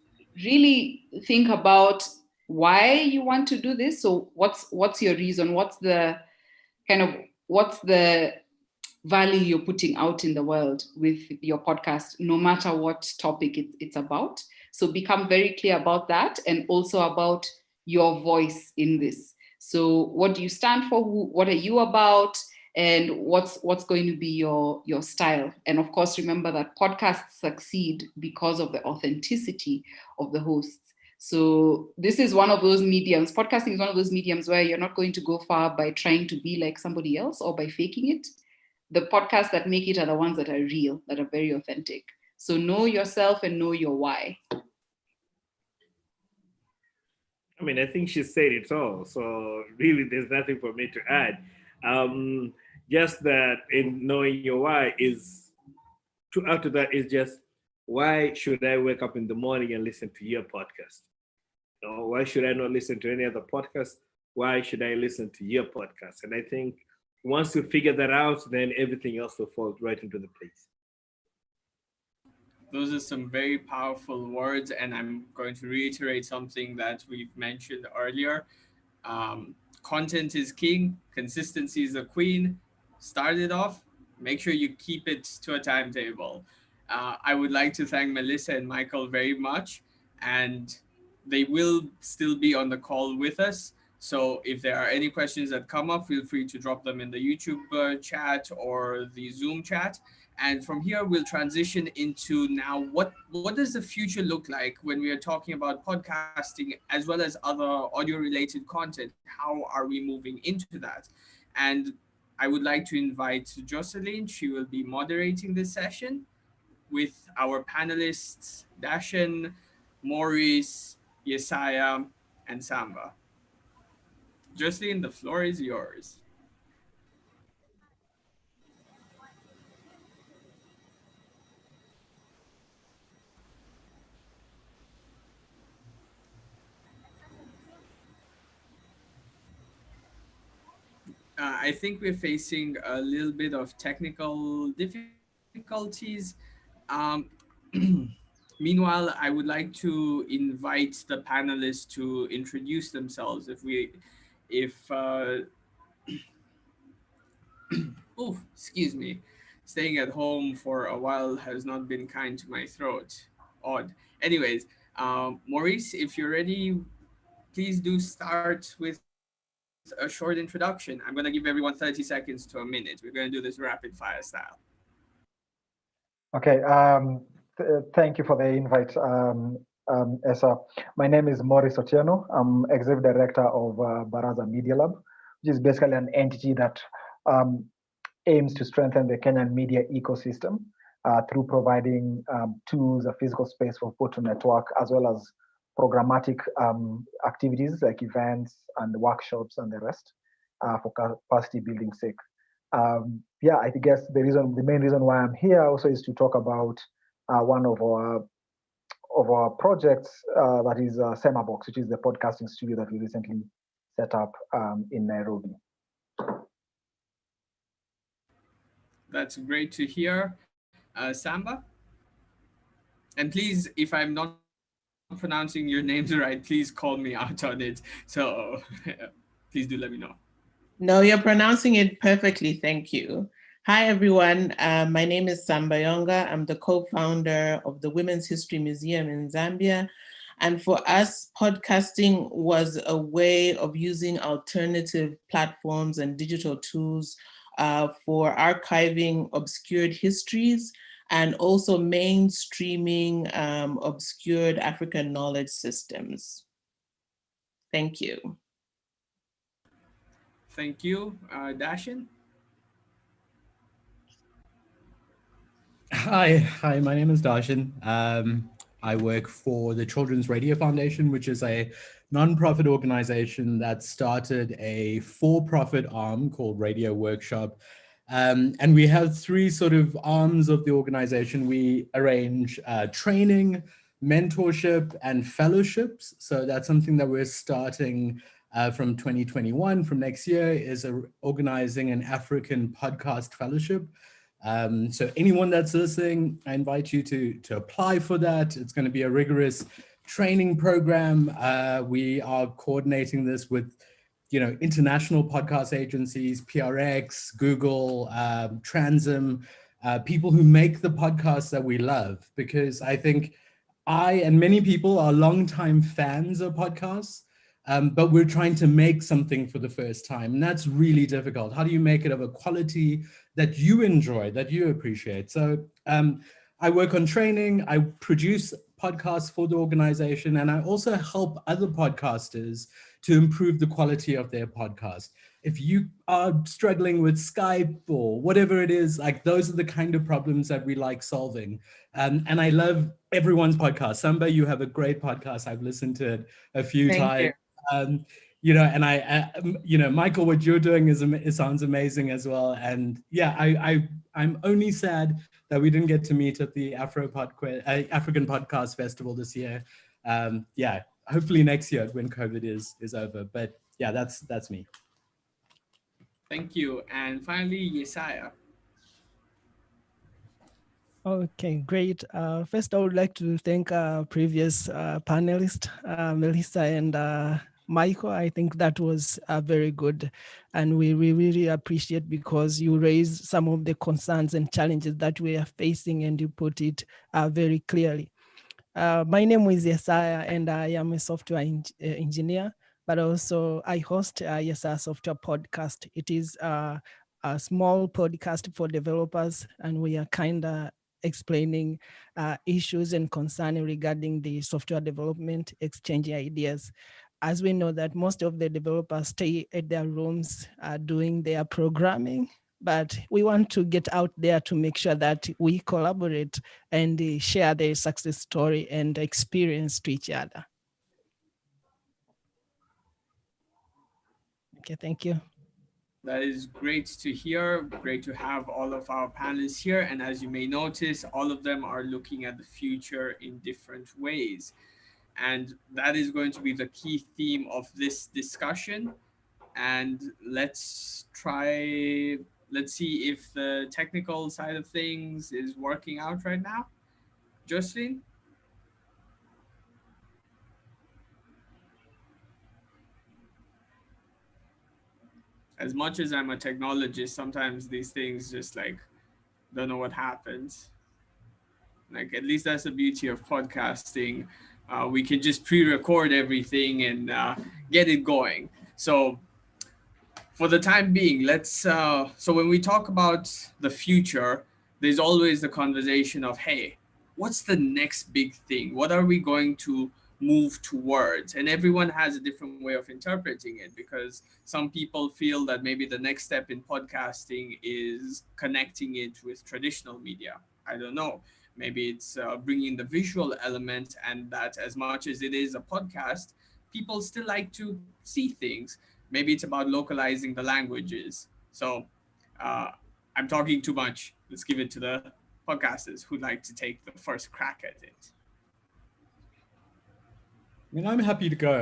really think about why you want to do this. So what's your reason? Kind of what's the value you're putting out in the world with your podcast, no matter what topic it's about. So become very clear about that and also about your voice in this. So what do you stand for? What are you about? And what's going to be your style? And of course, remember that podcasts succeed because of the authenticity of the hosts. So this is one of those mediums. Podcasting is one of those mediums where you're not going to go far by trying to be like somebody else or by faking it. The podcasts that make it are the ones that are real, that are very authentic. So know yourself and know your why.
I mean, I think she said it all. So really, there's nothing for me to add. Um, just that in knowing your why is to add to that is just why should I wake up in the morning and listen to your podcast? Why should I not listen to any other podcast? Why should I listen to your podcast? And I think once you figure that out, then everything else will fall right into the place.
Those are some very powerful words, and I'm going to reiterate something that we've mentioned earlier. Content is king, consistency is the queen. Start it off, make sure you keep it to a timetable. I would like to thank Melissa and Michael very much, and they will still be on the call with us. So if there are any questions that come up, feel free to drop them in the YouTube chat or the Zoom chat. And from here, we'll transition into now what does the future look like when we are talking about podcasting as well as other audio related content? How are we moving into that? And I would like to invite Jocelyn. She will be moderating this session with our panelists, Dashan, Maurice, Yesaya, and Samba. Jocelyn, the floor is yours. I think we're facing a little bit of technical difficulties. Um, Meanwhile, I would like to invite the panelists to introduce themselves. If oh, excuse me. staying at home for a while has not been kind to my throat. Odd. Anyways, Maurice, if you're ready, please do start with a short introduction. I'm going to give everyone 30 seconds to a minute. We're going to do this rapid fire style.
Okay, thank you for the invite, Esa. My name is Maurice Otieno. I'm Executive Director of Baraza Media Lab, which is basically an entity that um, aims to strengthen the Kenyan media ecosystem through providing tools, a physical space for people to network, as well as programmatic activities like events and workshops and the rest for capacity building sake. Yeah, I guess the main reason why I'm here also is to talk about one of our projects that is Semabox, which is the podcasting studio that we recently set up in Nairobi.
That's great to hear. Samba? And please, if I'm not pronouncing your names right, please call me out on it. So please do let me know.
No, you're pronouncing it perfectly. Thank you. Hi, everyone. My name is Sambayonga. I'm the co-founder of the Women's History Museum in Zambia. And for us, podcasting was a way of using alternative platforms and digital tools for archiving obscured histories and also mainstreaming obscured African knowledge systems. Thank you.
Thank you. Dashin?
Hi, my name is Darshan. I work for the Children's Radio Foundation, which is a nonprofit organization that started a for-profit arm called Radio Workshop. And we have three sort of arms of the organization. We arrange training, mentorship, and fellowships. So that's something that we're starting from 2021, from next year, is organizing an African podcast fellowship. So anyone that's listening, I invite you to apply for that. It's going to be a rigorous training program. We are coordinating this with, international podcast agencies, PRX, Google, Transom, people who make the podcasts that we love, because I think I and many people are longtime fans of podcasts. But we're trying to make something for the first time. And that's really difficult. How do you make it of a quality that you enjoy, that you appreciate? So I work on training, I produce podcasts for the organization, and I also help other podcasters to improve the quality of their podcast. If you are struggling with Skype or whatever it is, like those are the kind of problems that we like solving. And I love everyone's podcast. Samba, you have a great podcast. I've listened to it a few times.
You.
And Michael, what you're doing it sounds amazing as well. And yeah, I'm only sad that we didn't get to meet at the African Podcast Festival this year. Yeah, hopefully next year when COVID is over. But yeah, that's me.
Thank you. And finally, Yesaya.
Okay, great. First, I would like to thank our previous panelists, Melissa and Michael. I think that was very good. And we really appreciate because you raised some of the concerns and challenges that we are facing and you put it very clearly. My name is Yesaya and I am a software engineer, but also I host Yesaya Software Podcast. It is a small podcast for developers and we are kind of explaining issues and concerns regarding the software development, exchanging ideas. As we know that most of the developers stay at their rooms doing their programming, but we want to get out there to make sure that we collaborate and share their success story and experience to each other. Okay, thank you.
That is great to hear. Great to have all of our panelists here. And as you may notice, all of them are looking at the future in different ways. And that is going to be the key theme of this discussion. And let's see if the technical side of things is working out right now. Jocelyn? As much as I'm a technologist, sometimes these things just like don't know what happens. Like, at least that's the beauty of podcasting. We can just pre-record everything and get it going. So for the time being, let's so when we talk about the future, there's always the conversation of, hey, what's the next big thing? What are we going to move towards? And everyone has a different way of interpreting it, because some people feel that maybe the next step in podcasting is connecting it with traditional media. I don't know. Maybe it's bringing the visual element, and that as much as it is a podcast, people still like to see things. Maybe it's about localizing the languages. So uh, I'm talking too much. Let's give it to the podcasters who'd like to take the first crack at it.
I mean, I'm happy to go.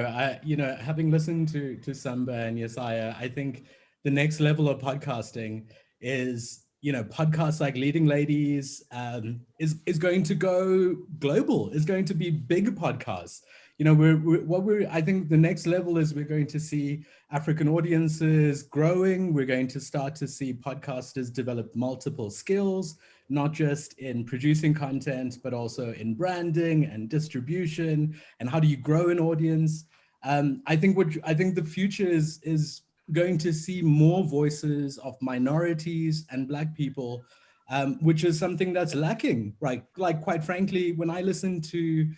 Having listened to Samba and Yesaya, I think the next level of podcasting is, podcasts like Leading Ladies is going to go global. Is going to be big podcasts. I think the next level is we're going to see African audiences growing. We're going to start to see podcasters develop multiple skills, not just in producing content, but also in branding and distribution, and how do you grow an audience. I think the future is going to see more voices of minorities and Black people, which is something that's lacking, right? Like, quite frankly, when I listen to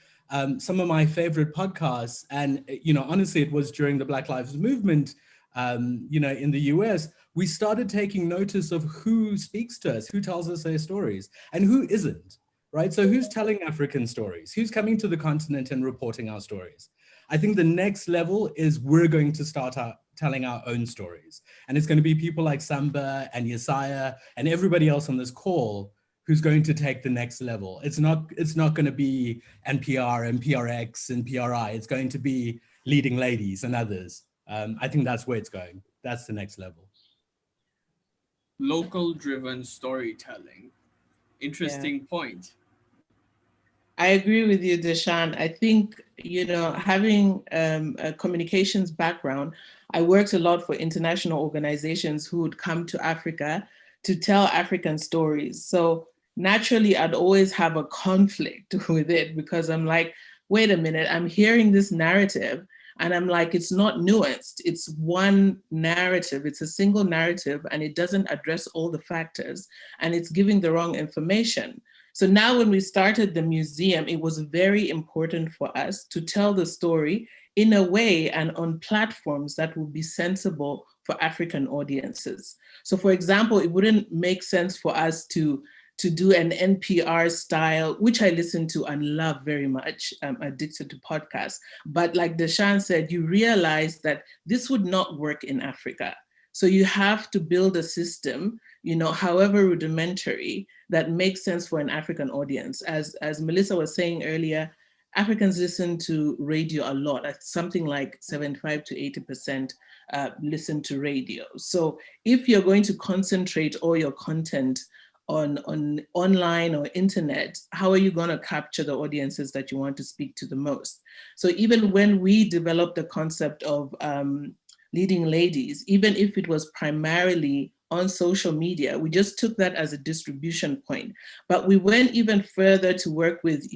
some of my favorite podcasts, and honestly, it was during the Black Lives Movement, in the US, we started taking notice of who speaks to us, who tells us their stories, and who isn't, right? So who's telling African stories? Who's coming to the continent and reporting our stories? I think the next level is we're going to start telling our own stories. And it's going to be people like Samba and Yesaya and everybody else on this call who's going to take the next level. It's not going to be NPR and PRX and PRI. It's going to be Leading Ladies and others. I think that's where it's going. That's the next level.
Local driven storytelling. Interesting point.
I agree with you, Deshan. I think, having a communications background, I worked a lot for international organizations who would come to Africa to tell African stories. So naturally, I'd always have a conflict with it, because I'm like, wait a minute, I'm hearing this narrative and I'm like, it's not nuanced. It's one narrative. It's a single narrative, and it doesn't address all the factors, and it's giving the wrong information. So now when we started the museum, it was very important for us to tell the story in a way and on platforms that would be sensible for African audiences. So for example, it wouldn't make sense for us to do an NPR style, which I listen to and love very much. I'm addicted to podcasts. But like Deshan said, you realize that this would not work in Africa. So you have to build a system, however rudimentary, that makes sense for an African audience. As Melissa was saying earlier, Africans listen to radio a lot. Something like 75 to 80% listen to radio. So if you're going to concentrate all your content on online or internet, how are you going to capture the audiences that you want to speak to the most? So even when we developed the concept of Leading Ladies, even if it was primarily on social media, we just took that as a distribution point. But we went even further to work with,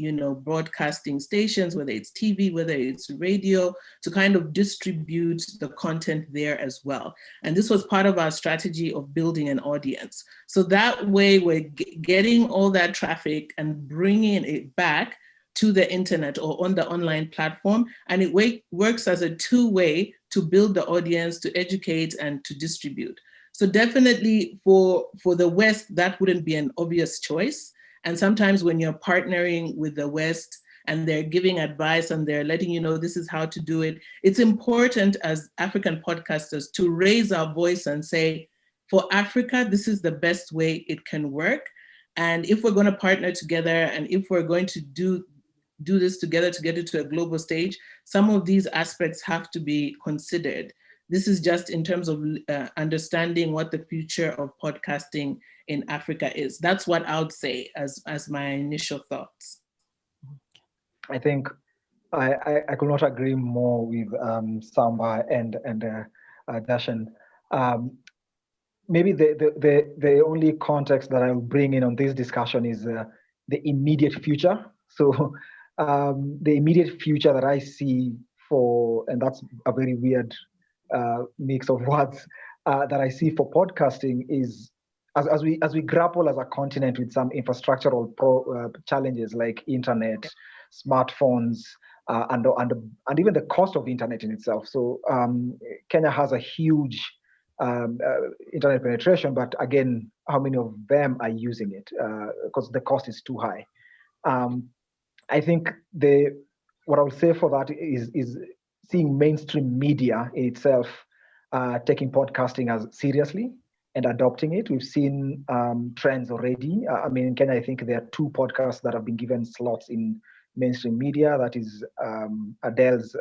broadcasting stations, whether it's TV, whether it's radio, to kind of distribute the content there as well. And this was part of our strategy of building an audience. So that way we're getting all that traffic and bringing it back to the internet or on the online platform. And it works as a two-way to build the audience, to educate, and to distribute. So definitely for the West, that wouldn't be an obvious choice. And sometimes when you're partnering with the West and they're giving advice and they're letting you know this is how to do it, it's important as African podcasters to raise our voice and say, for Africa, this is the best way it can work. And if we're going to partner together, and if we're going to do this together to get it to a global stage, some of these aspects have to be considered. This is just in terms of understanding what the future of podcasting in Africa is. That's what I would say as my initial thoughts.
I think I could not agree more with Samba and Dashan. maybe the only context that I'll bring in on this discussion is the immediate future. So the immediate future that I see for, and that's a very weird mix of words that I see for podcasting is as we grapple as a continent with some infrastructural challenges like internet, smartphones, and even the cost of internet in itself. So Kenya has a huge internet penetration, but again, how many of them are using it? Because the cost is too high. I think what I would say for that is seeing mainstream media in itself taking podcasting as seriously and adopting it. We've seen trends already. I mean, in Kenya, I think there are 2 podcasts that have been given slots in mainstream media. That is Adele's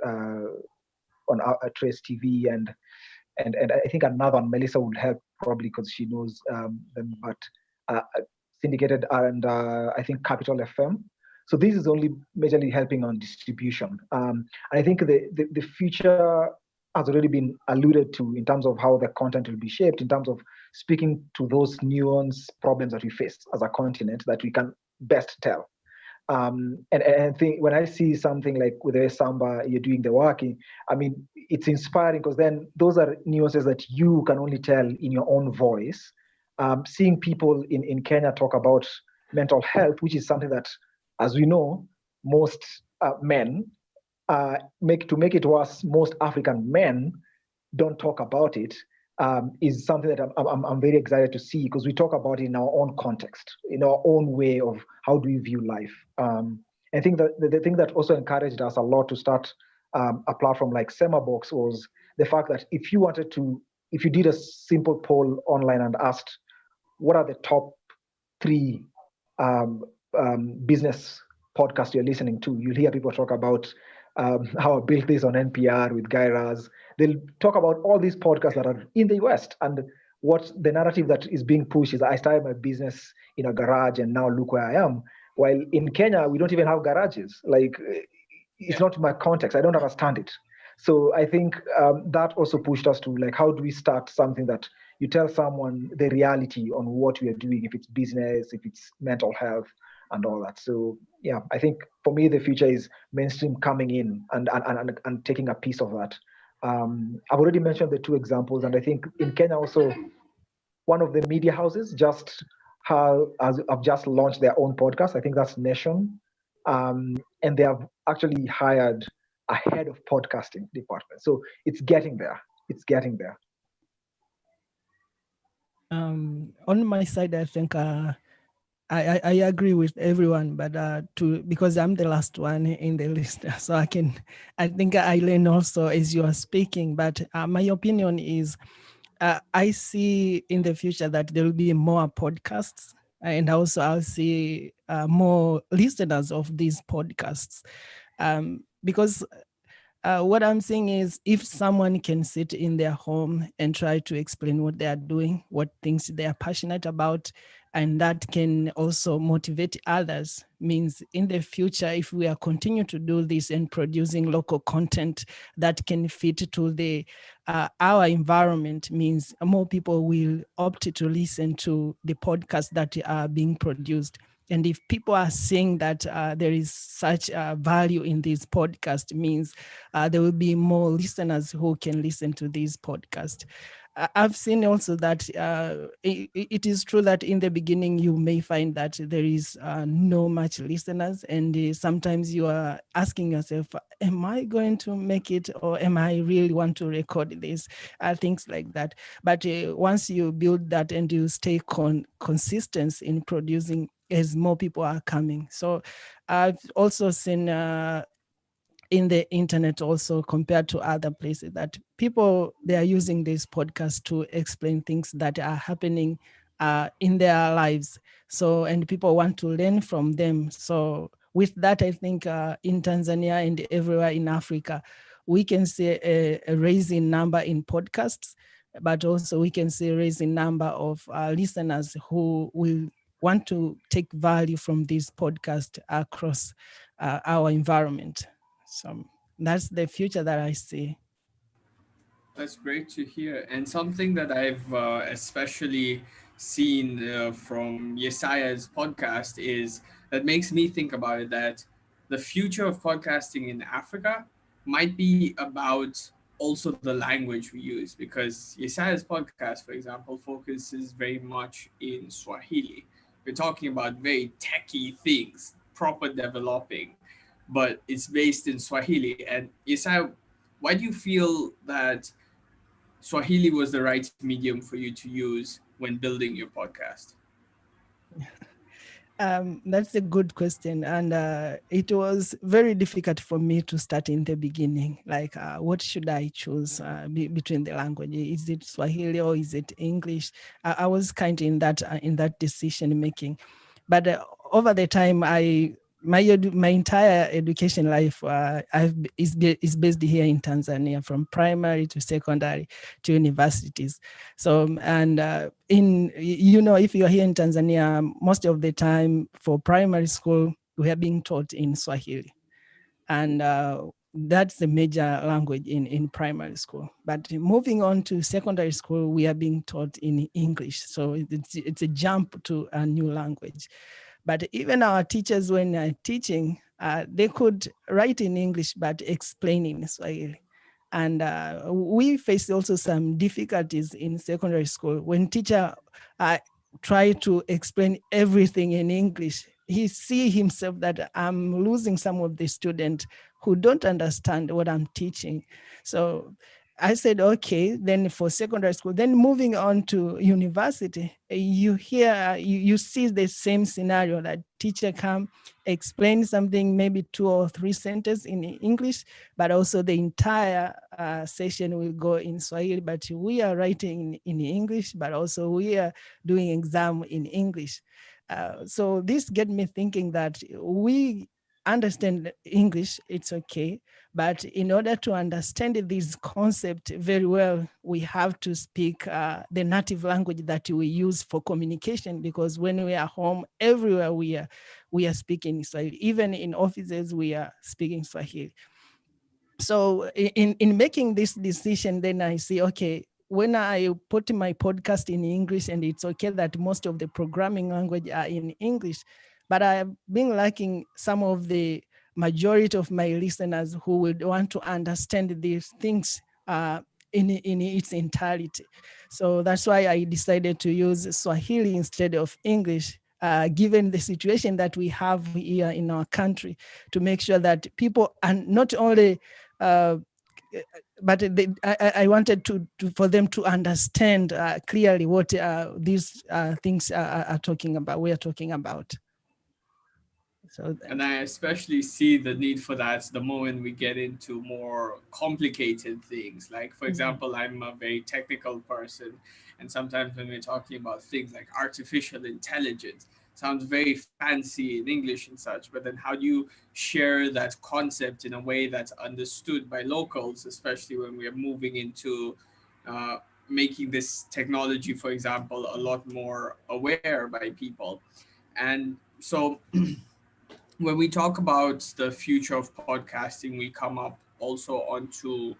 on Trace TV and I think another one, Melissa would help probably because she knows them, but syndicated and I think Capital FM. So this is only majorly helping on distribution. And I think the future has already been alluded to in terms of how the content will be shaped, in terms of speaking to those nuanced problems that we face as a continent that we can best tell. And I think when I see something like with the Samba, you're doing the working, I mean, it's inspiring because then those are nuances that you can only tell in your own voice. Seeing people in Kenya talk about mental health, which is something that, as we know, most men, make it worse, most African men don't talk about it, is something that I'm very excited to see because we talk about it in our own context, in our own way of how do we view life. I think that the thing that also encouraged us a lot to start a platform like Semabox was the fact that if you did a simple poll online and asked what are the top 3 business podcasts you're listening to, you'll hear people talk about how I built this on NPR with Guy Raz. They'll talk about all these podcasts that are in the West, and what the narrative that is being pushed is I started my business in a garage and now look where I am. While in Kenya, we don't even have garages. Like, it's not my context. I don't understand it. So I think that also pushed us to like, how do we start something that you tell someone the reality on what we are doing, if it's business, if it's mental health, and all that. So yeah, I think for me the future is mainstream coming in and taking a piece of that. I've already mentioned the 2 examples, and I think in Kenya also one of the media houses have just launched their own podcast. I think that's Nation, and they have actually hired a head of podcasting department. So it's getting there. It's getting there.
On my side, I think I agree with everyone, but because I'm the last one in the list, so I think I learned also as you are speaking. But my opinion is, I see in the future that there will be more podcasts, and also I'll see more listeners of these podcasts, because what I'm saying is, if someone can sit in their home and try to explain what they are doing, what things they are passionate about, and that can also motivate others, means in the future, if we are continue to do this and producing local content that can fit to the our environment, means more people will opt to listen to the podcasts that are being produced. And if people are saying that there is such value in this podcast, means there will be more listeners who can listen to this podcast. I've seen also that it is true that in the beginning you may find that there is no much listeners, and sometimes you are asking yourself, am I going to make it, or am I really want to record this? Things like that. But once you build that and you stay consistent in producing, as more people are coming. So I've also seen in the internet also, compared to other places, that people, they are using this podcast to explain things that are happening in their lives. So, and people want to learn from them. So with that, I think in Tanzania and everywhere in Africa, we can see a rising number in podcasts, but also we can see a rising number of listeners who will want to take value from this podcast across our environment. So that's the future that I see.
That's great to hear. And something that I've especially seen from Yesaiah's podcast is that makes me think about it, that the future of podcasting in Africa might be about also the language we use, because Yesaiah's podcast, for example, focuses very much in Swahili. We're talking about very techie things, proper developing, but it's based in Swahili. And Yesaiah, why do you feel that Swahili was the right medium for you to use when building your podcast?
That's a good question. And it was very difficult for me to start in the beginning. Like, what should I choose between the language? Is it Swahili or is it English? I was kind of in that decision making. But over the time, my entire education life is based here in Tanzania, from primary to secondary to universities. So and if you're here in Tanzania, most of the time for primary school we are being taught in Swahili, and that's the major language in primary school. But moving on to secondary school, we are being taught in English. So it's a jump to a new language. But even our teachers, when teaching, they could write in English but explain in Swahili. And we faced also some difficulties in secondary school when teacher try to explain everything in English. He see himself that I'm losing some of the students who don't understand what I'm teaching. So I said, okay, then for secondary school, then moving on to university, you see the same scenario, that teacher come explain something, maybe 2 or 3 sentences in English, but also the entire session will go in Swahili, but we are writing in English, but also we are doing exam in English. So this get me thinking that we understand English, it's okay. But in order to understand this concept very well, we have to speak the native language that we use for communication, because when we are home, everywhere we are speaking Swahili. Even in offices, we are speaking Swahili. So in making this decision, then I see, okay, when I put my podcast in English, and it's okay that most of the programming language are in English, but I've been lacking some of the majority of my listeners who would want to understand these things in its entirety. So that's why I decided to use Swahili instead of English, given the situation that we have here in our country, to make sure that people, and not only but I wanted for them to understand clearly what these things are talking about. We are talking about. So,
and I especially see the need for that the moment we get into more complicated things. Like, for example, I'm a very technical person, and sometimes when we're talking about things like artificial intelligence, sounds very fancy in English and such, but then how do you share that concept in a way that's understood by locals, especially when we are moving into uh, making this technology, for example, a lot more aware by people. And so when we talk about the future of podcasting, we come up also onto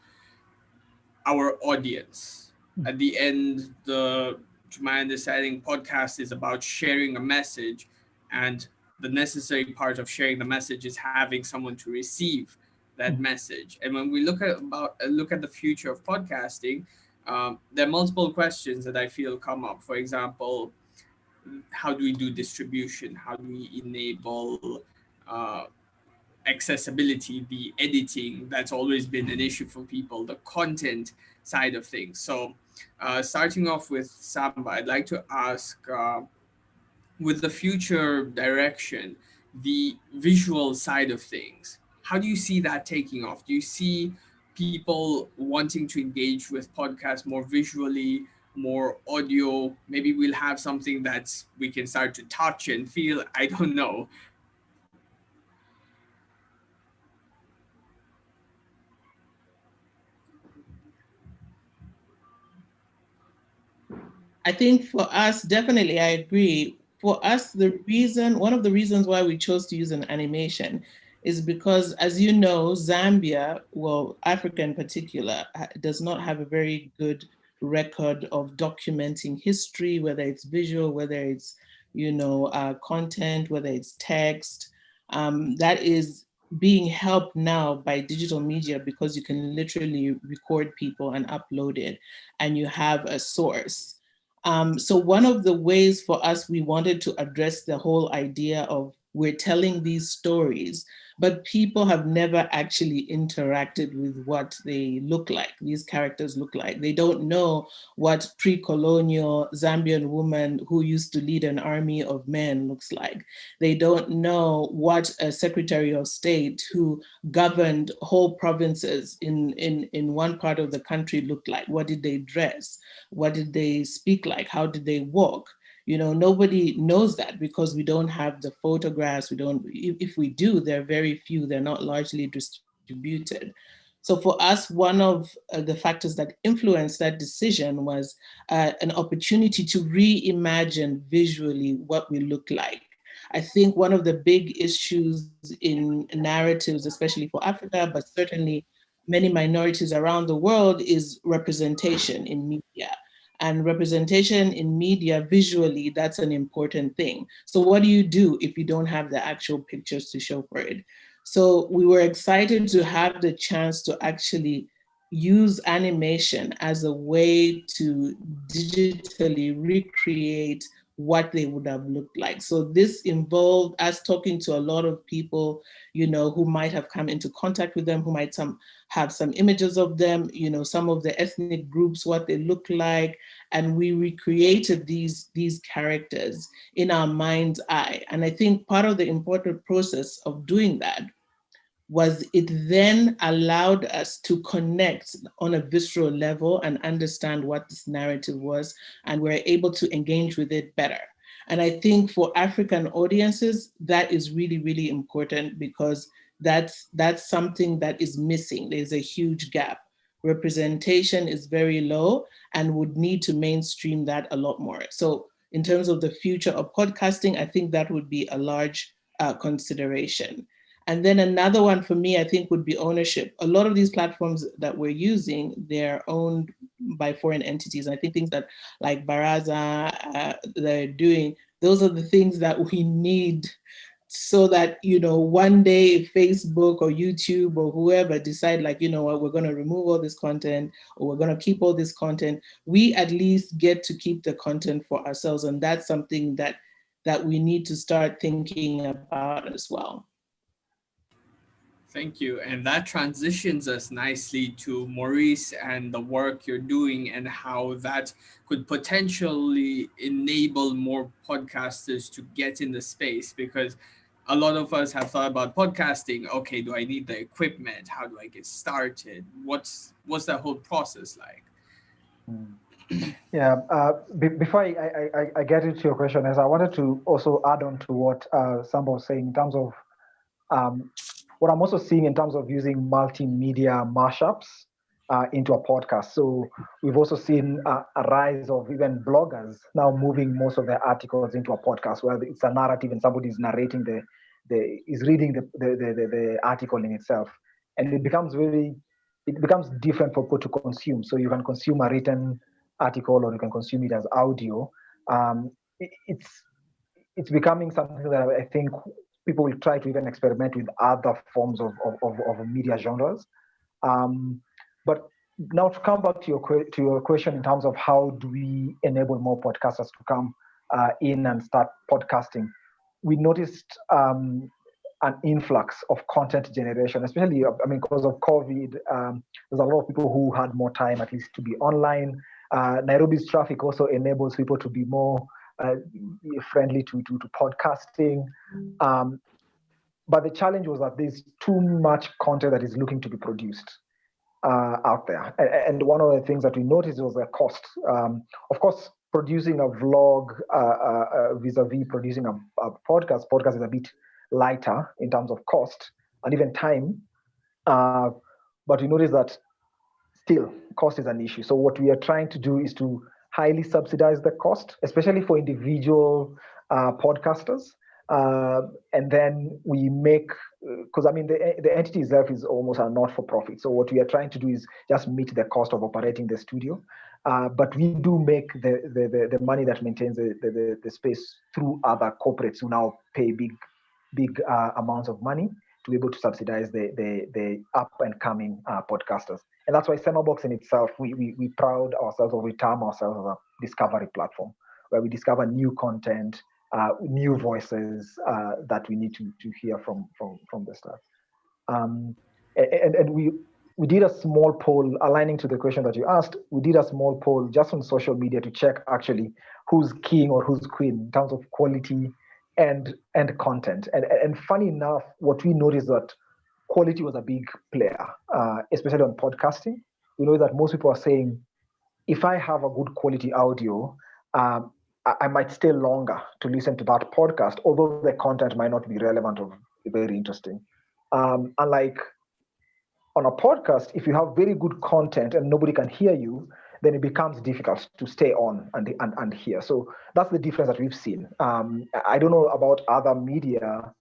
our audience. At the end, to my understanding, podcast is about sharing a message, and the necessary part of sharing the message is having someone to receive that message. And when we look at the future of podcasting, there are multiple questions that I feel come up. For example, how do we do distribution? How do we enable uh, accessibility, the editing? That's always been an issue for people, the content side of things. So starting off with Samba, I'd like to ask, with the future direction, the visual side of things, how do you see that taking off? Do you see people wanting to engage with podcasts more visually, more audio? Maybe we'll have something that we can start to touch and feel. I don't know.
I think for us, definitely, I agree. For us, one of the reasons why we chose to use an animation is because, as you know, Zambia, well, Africa in particular, does not have a very good record of documenting history, whether it's visual, whether it's, content, whether it's text. That is being helped now by digital media because you can literally record people and upload it, and you have a source. So one of the ways for us, we wanted to address the whole idea of we're telling these stories, but people have never actually interacted with what they look like, these characters look like. They don't know what pre-colonial Zambian woman who used to lead an army of men looks like. They don't know what a Secretary of State who governed whole provinces in one part of the country looked like. What did they dress? What did they speak like? How did they walk? Nobody knows that because we don't have the photographs. If we do, they're very few. They're not largely distributed. So for us, one of the factors that influenced that decision was an opportunity to reimagine visually what we look like. I think one of the big issues in narratives, especially for Africa, but certainly many minorities around the world, is representation in media. And representation in media visually, that's an important thing. So what do you do if you don't have the actual pictures to show for it? So we were excited to have the chance to actually use animation as a way to digitally recreate what they would have looked like. So this involved us talking to a lot of people, who might have come into contact with them, who might have some images of them, some of the ethnic groups, what they look like. And we recreated these characters in our mind's eye. And I think part of the important process of doing that was it then allowed us to connect on a visceral level and understand what this narrative was, and we're able to engage with it better. And I think for African audiences, that is really, really important because that's something that is missing. There's a huge gap. Representation is very low and would need to mainstream that a lot more. So in terms of the future of podcasting, I think that would be a large consideration. And then another one for me, I think, would be ownership. A lot of these platforms that we're using, they're owned by foreign entities. And I think things that like Baraza, they're doing, those are the things that we need so that, one day if Facebook or YouTube or whoever decide like, what, we're going to remove all this content or we're going to keep all this content, we at least get to keep the content for ourselves. And that's something that we need to start thinking about as well.
Thank you. And that transitions us nicely to Maurice and the work you're doing and how that could potentially enable more podcasters to get in the space, because a lot of us have thought about podcasting. Okay, do I need the equipment? How do I get started? What's that whole process like?
Yeah, before I get into your question, as I wanted to also add on to what Samba was saying in terms of what I'm also seeing in terms of using multimedia mashups into a podcast. So we've also seen a rise of even bloggers now moving most of their articles into a podcast, where it's a narrative and somebody is narrating is reading the article in itself, and it becomes different for people to consume. So you can consume a written article or you can consume it as audio. It's becoming something that I think people will try to even experiment with other forms of media genres. But now to come back to your question in terms of how do we enable more podcasters to come in and start podcasting, we noticed an influx of content generation, especially, because of COVID. There's a lot of people who had more time at least to be online. Nairobi's traffic also enables people to be more friendly to podcasting. But the challenge was that there's too much content that is looking to be produced out there. And one of the things that we noticed was the cost. Of course, producing a vlog vis-a-vis producing a podcast is a bit lighter in terms of cost and even time. But we noticed that still cost is an issue. So what we are trying to do is to highly subsidize the cost, especially for individual podcasters. And then we make, because I mean, the entity itself is almost a not-for-profit. So what we are trying to do is just meet the cost of operating the studio. But we do make the money that maintains the space through other corporates who now pay big amounts of money to be able to subsidize the up and coming podcasters. And that's why Semabox in itself, we proud ourselves, or we term ourselves as a discovery platform, where we discover new content, new voices that we need to hear from the start. And we did a small poll, aligning to the question that you asked. We did a small poll just on social media to check actually who's king or who's queen in terms of quality and content. And funny enough, what we noticed that quality was a big player, especially on podcasting. We know that most people are saying, if I have a good quality audio, I might stay longer to listen to that podcast, although the content might not be relevant or very interesting. Unlike on a podcast, if you have very good content and nobody can hear you, then it becomes difficult to stay on and hear. So that's the difference that we've seen. I don't know about other media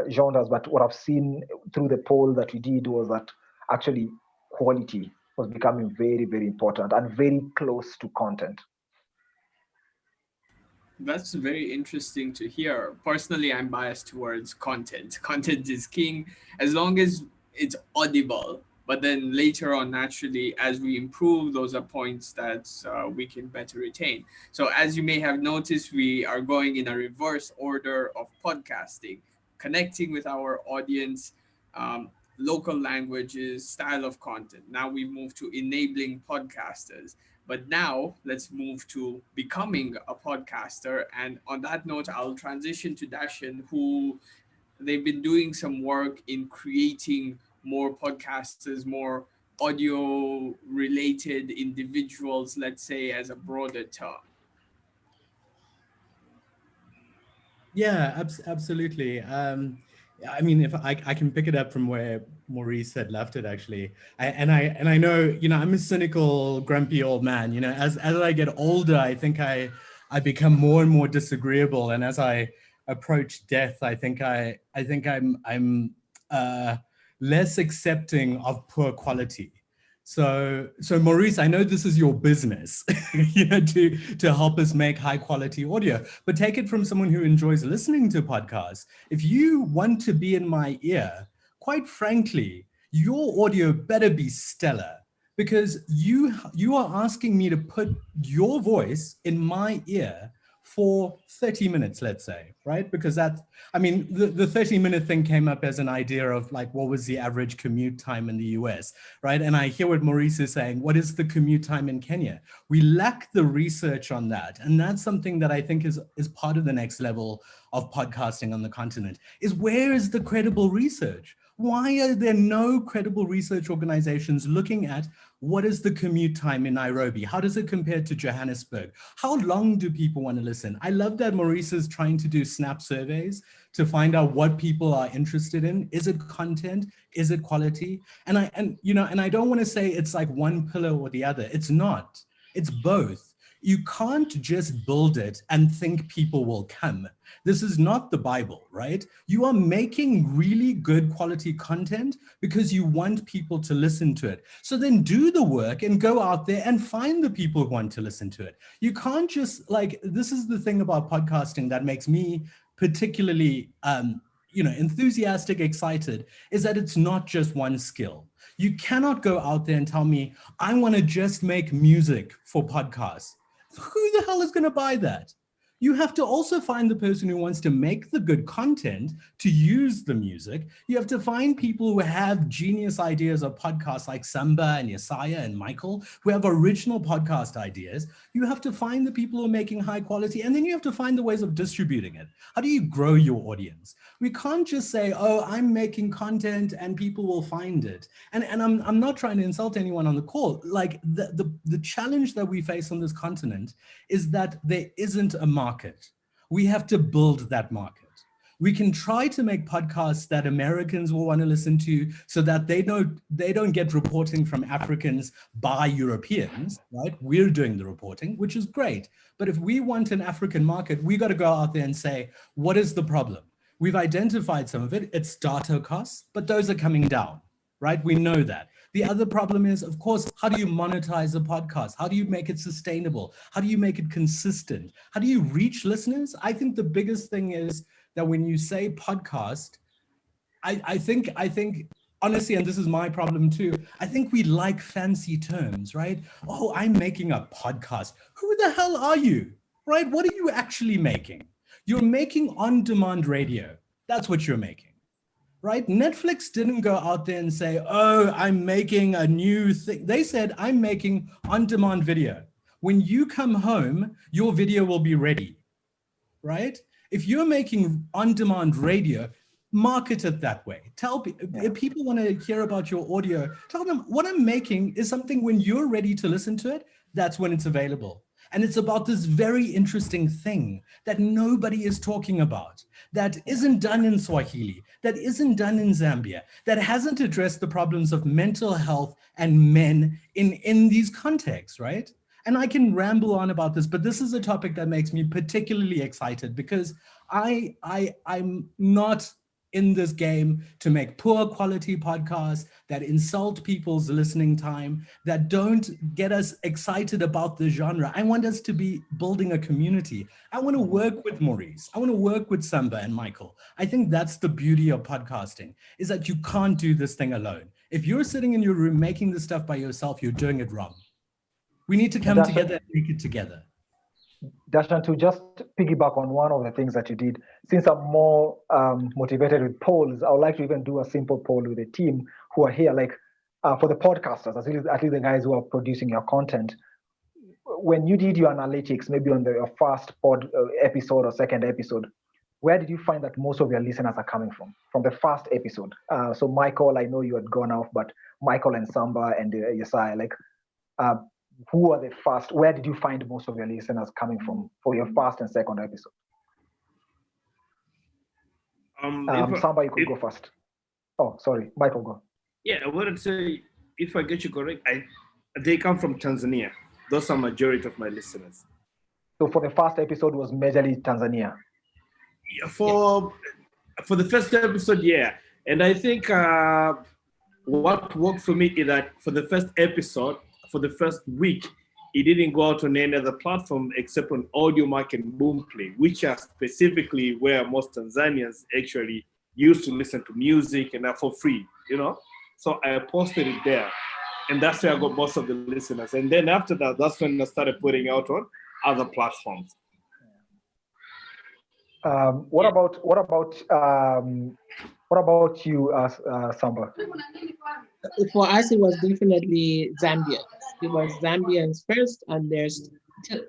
genres, but what I've seen through the poll that we did was that actually quality was becoming very, very important and very close to content.
That's very interesting to hear. Personally, I'm biased towards content. Content is king as long as it's audible. But then later on, naturally, as we improve, those are points that we can better retain. So as you may have noticed, we are going in a reverse order of podcasting, connecting with our audience, local languages, style of content. Now we move to enabling podcasters. But now let's move to becoming a podcaster. And on that note, I'll transition to Dashan, who they've been doing some work in creating more podcasters, more audio related individuals, let's say, as a broader term.
Yeah, absolutely. I mean, if I can pick it up from where Maurice had left it, actually, and I know, I'm a cynical, grumpy old man. As I get older, I think I become more and more disagreeable, and as I approach death, I think I'm less accepting of poor quality. So Maurice, I know this is your business, to help us make high quality audio, but take it from someone who enjoys listening to podcasts. If you want to be in my ear, quite frankly, your audio better be stellar, because you are asking me to put your voice in my ear for 30 minutes, let's say, right? Because the 30-minute thing came up as an idea of like, what was the average commute time in the US, right? And I hear what Maurice is saying, what is the commute time in Kenya? We lack the research on that. And that's something that I think is part of the next level of podcasting on the continent, is where is the credible research? Why are there no credible research organizations looking at what is the commute time in Nairobi? How does it compare to Johannesburg? How long do people want to listen? I love that Maurice is trying to do snap surveys to find out what people are interested in. Is it content? Is it quality? And I don't want to say it's like one pillar or the other. It's not. It's both. You can't just build it and think people will come. This is not the Bible, right? You are making really good quality content because you want people to listen to it. So then do the work and go out there and find the people who want to listen to it. You can't just this is the thing about podcasting that makes me particularly enthusiastic, excited, is that it's not just one skill. You cannot go out there and tell me, I want to just make music for podcasts. Who the hell is going to buy that? You have to also find the person who wants to make the good content to use the music. You have to find people who have genius ideas of podcasts like Samba and Yesaya and Michael, who have original podcast ideas. You have to find the people who are making high quality, and then you have to find the ways of distributing it. How do you grow your audience? We can't just say, oh, I'm making content and people will find it. And I'm not trying to insult anyone on the call. Like the challenge that we face on this continent is that there isn't a market. We have to build that market. We can try to make podcasts that Americans will want to listen to so that they don't get reporting from Africans by Europeans, right? We're doing the reporting, which is great. But if we want an African market, we got to go out there and say, what is the problem? We've identified some of it. It's data costs, but those are coming down, right? We know that. The other problem is, of course, how do you monetize a podcast? How do you make it sustainable? How do you make it consistent? How do you reach listeners? I think the biggest thing is that when you say podcast, I think honestly, and this is my problem too, I think we like fancy terms, right? Oh, I'm making a podcast. Who the hell are you, right? What are you actually making? You're making on-demand radio. That's what you're making. Right? Netflix didn't go out there and say, oh, I'm making a new thing. They said, I'm making on-demand video. When you come home, your video will be ready, right? If you're making on-demand radio, market it that way. Tell people, if people want to hear about your audio, tell them what I'm making is something when you're ready to listen to it, that's when it's available. And it's about this very interesting thing that nobody is talking about, that isn't done in Swahili, that isn't done in Zambia, that hasn't addressed the problems of mental health and men in these contexts, right? And I can ramble on about this, but this is a topic that makes me particularly excited because I'm not in this game to make poor quality podcasts that insult people's listening time, that don't get us excited about the genre. I want us to be building a community. I want to work with Maurice. I want to work with Samba and Michael. I think that's the beauty of podcasting, is that you can't do this thing alone. If you're sitting in your room making this stuff by yourself, you're doing it wrong. We need to come together and make it together.
Darshan, to just piggyback on one of the things that you did, since I'm more motivated with polls, I would like to even do a simple poll with the team who are here, like for the podcasters, at least the guys who are producing your content. When you did your analytics, maybe on your first episode or second episode, where did you find that most of your listeners are coming from the first episode? So Michael, I know you had gone off, but Michael and Samba and Yesai, like, who are the first? Where did you find most of your listeners coming from for your first and second episode? Samba, you could go first. Oh, sorry, Michael, go.
Yeah, I wanted to say, if I get you correct, they come from Tanzania. Those are majority of my listeners.
So for the first episode was majorly Tanzania.
Yeah, for the first episode, yeah, and I think what worked for me is that for the first episode, for the first week, it didn't go out on any other platform except on AudioMack and Boomplay, which are specifically where most Tanzanians actually used to listen to music and for free, you know? So I posted it there, and that's where I got most of the listeners. And then after that, that's when I started putting out on other platforms.
What about you, Samba?
For us, it was definitely Zambia. It was Zambians first, and there's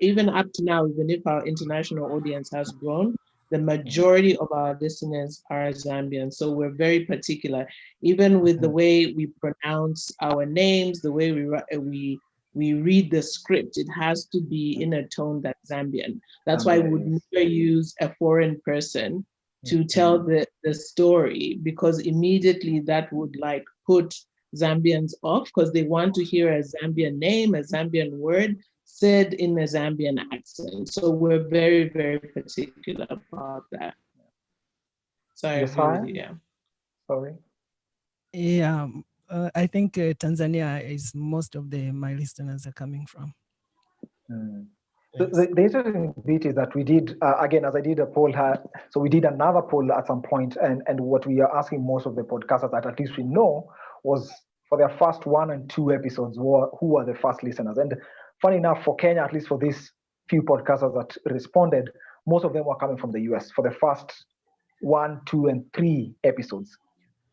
even up to now, even if our international audience has grown, the majority of our listeners are Zambians. So we're very particular, even with the way we pronounce our names, the way we read the script. It has to be in a tone that's Zambian. That's why we would never use a foreign person to tell the story, because immediately that would like put Zambians off, because they want to hear a Zambian name, a Zambian word said in a Zambian accent. So we're very, very particular about that. Sorry.
Yeah. Sorry.
Yeah, I think Tanzania is most of my listeners are coming from.
So the interesting bit is that we did, again, as I did a poll, so we did another poll at some point, and what we are asking most of the podcasters that at least we know was for their first 1 and 2 episodes, who are the first listeners. And funny enough, for Kenya, at least for these few podcasters that responded, most of them were coming from the US for the first 1, 2, and 3 episodes.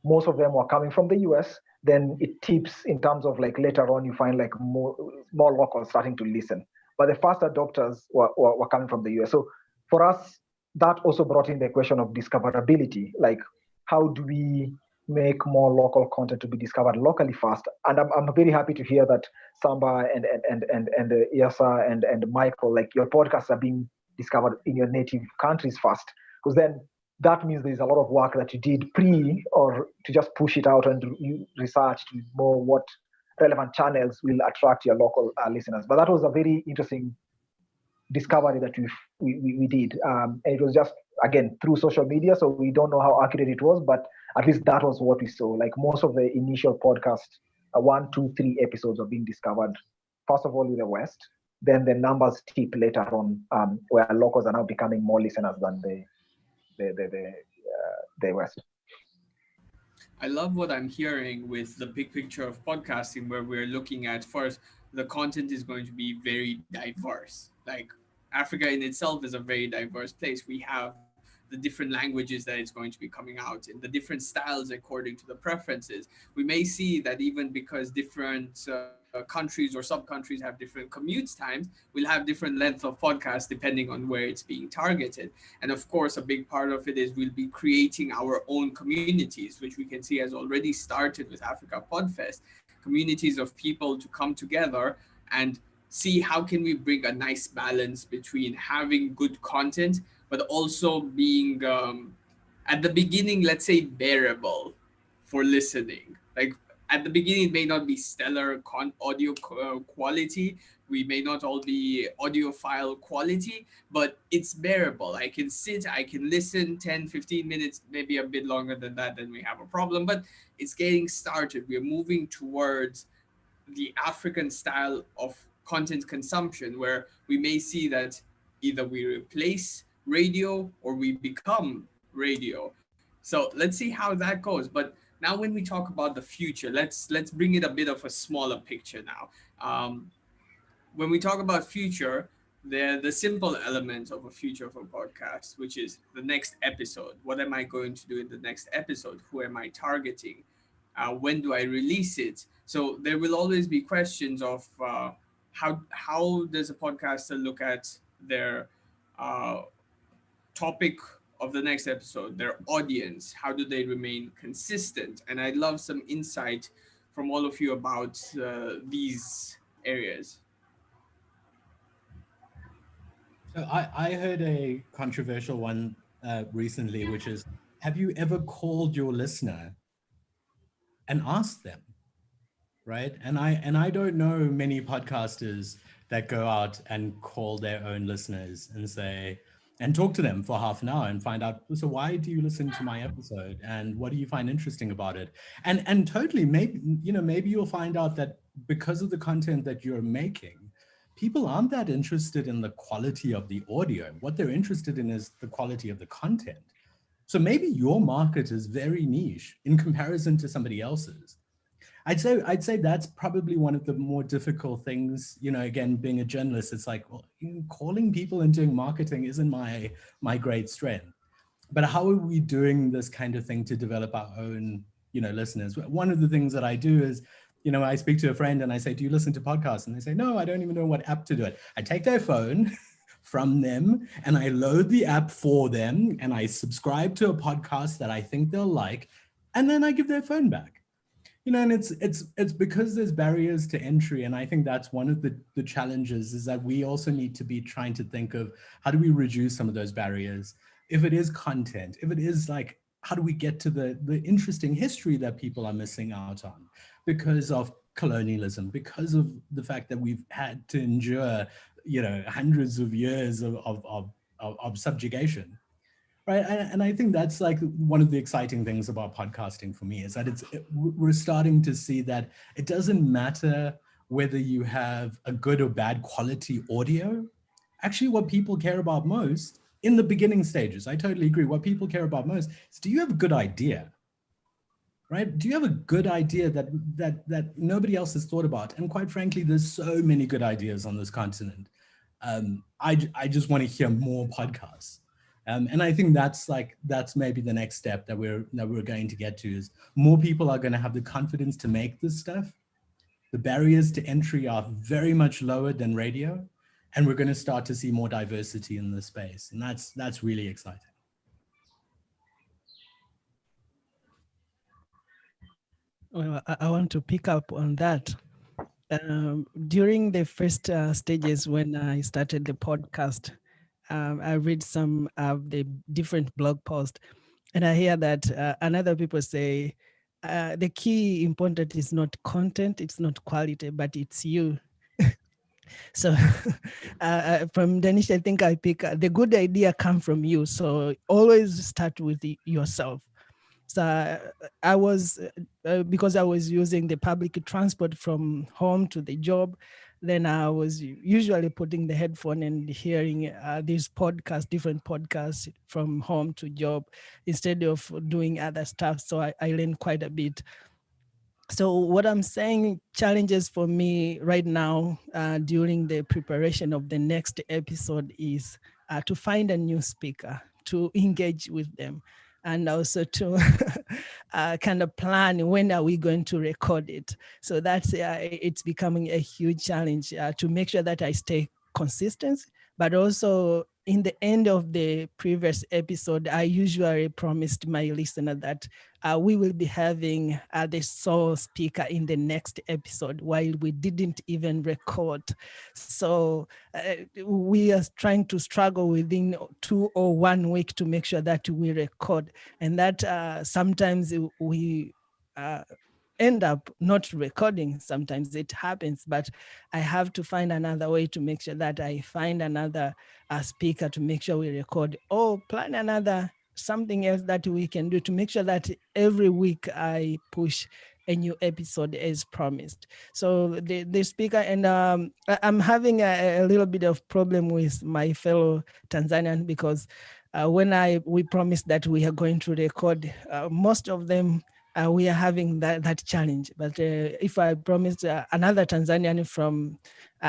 Most of them were coming from the US. Then it tips in terms of like later on, you find like more locals starting to listen. But the first adopters were coming from the US. So for us, that also brought in the question of discoverability. Like, how do we make more local content to be discovered locally first? And I'm very happy to hear that Samba and Yasa and Michael, like your podcasts are being discovered in your native countries first. Because then that means there's a lot of work that you did pre or to just push it out and you researched more what relevant channels will attract your local listeners. But that was a very interesting discovery that we did. And it was just, again, through social media, so we don't know how accurate it was, but at least that was what we saw. Like most of the initial podcast, 1, 2, 3 episodes are being discovered, first of all in the West, then the numbers tip later on, where locals are now becoming more listeners than the West.
I love what I'm hearing with the big picture of podcasting, where we're looking at first, the content is going to be very diverse. Like Africa in itself is a very diverse place. We have the different languages that it's going to be coming out in, the different styles according to the preferences. We may see that even because different countries or sub-countries have different commute times, we'll have different length of podcasts depending on where it's being targeted. And of course, a big part of it is we'll be creating our own communities, which we can see has already started with Africa Podfest, communities of people to come together and see how can we bring a nice balance between having good content but also being at the beginning, let's say, bearable for listening. Like at the beginning, it may not be stellar audio quality. We may not all be audiophile quality, but it's bearable. I can sit, I can listen 10, 15 minutes, maybe a bit longer than that, then we have a problem. But it's getting started. We're moving towards the African style of content consumption, where we may see that either we replace radio or we become radio. So let's see how that goes. But now when we talk about the future, let's bring it a bit of a smaller picture now. When we talk about future, the simple element of a future of a podcast, which is the next episode. What am I going to do in the next episode? Who am I targeting? When do I release it? So there will always be questions of how does a podcaster look at their uh, topic of the next episode, their audience, how do they remain consistent? And I'd love some insight from all of you about these areas.
So I heard a controversial one recently, which is, have you ever called your listener and asked them? Right. And I don't know many podcasters that go out and call their own listeners and say, and talk to them for half an hour and find out, so why do you listen to my episode and what do you find interesting about it? And totally, maybe you'll find out that because of the content that you're making, people aren't that interested in the quality of the audio. What they're interested in is the quality of the content. So maybe your market is very niche in comparison to somebody else's. I'd say that's probably one of the more difficult things. Again, being a journalist, it's like, well, calling people and doing marketing isn't my great strength. But how are we doing this kind of thing to develop our own, listeners? One of the things that I do is, I speak to a friend and I say, do you listen to podcasts? And they say, no, I don't even know what app to do it. I take their phone from them and I load the app for them and I subscribe to a podcast that I think they'll like, and then I give their phone back. And it's because there's barriers to entry. And I think that's one of the challenges, is that we also need to be trying to think of how do we reduce some of those barriers? If it is content, if it is like, how do we get to the interesting history that people are missing out on because of colonialism, because of the fact that we've had to endure, hundreds of years of subjugation. Right. And I think that's like one of the exciting things about podcasting for me, is that we're starting to see that it doesn't matter whether you have a good or bad quality audio. Actually, what people care about most in the beginning stages, I totally agree. What people care about most is, do you have a good idea? Right? Do you have a good idea that nobody else has thought about? And quite frankly, there's so many good ideas on this continent. I just want to hear more podcasts. And I think that's maybe the next step that we're going to get to, is more people are going to have the confidence to make this stuff. The barriers to entry are very much lower than radio, and we're going to start to see more diversity in the space. And that's really exciting.
Well, I want to pick up on that. During the first stages when I started the podcast, I read some of the different blog posts, and I hear that another people say the key important is not content, it's not quality, but it's you. So from Danish, I think I pick the good idea come from you. So always start with yourself. So I was, because I was using the public transport from home to the job, then I was usually putting the headphone and hearing these podcasts, different podcasts from home to job, instead of doing other stuff. So I learned quite a bit. So what I'm saying, challenges for me right now during the preparation of the next episode is to find a new speaker, to engage with them, and also to kind of plan when are we going to record it. So that's it's becoming a huge challenge to make sure that I stay consistent, but also in the end of the previous episode, I usually promised my listener that we will be having the sole speaker in the next episode, while we didn't even record. So we are trying to struggle within 2 or 1 week to make sure that we record, and that sometimes we end up not recording. Sometimes it happens, but I have to find another way to make sure that I find another speaker to make sure we record, or plan another something else that we can do to make sure that every week I push a new episode as promised. So the speaker, and I'm having a little bit of problem with my fellow Tanzanian, because when we promised that we are going to record, most of them we are having that challenge. But if I promised another Tanzanian from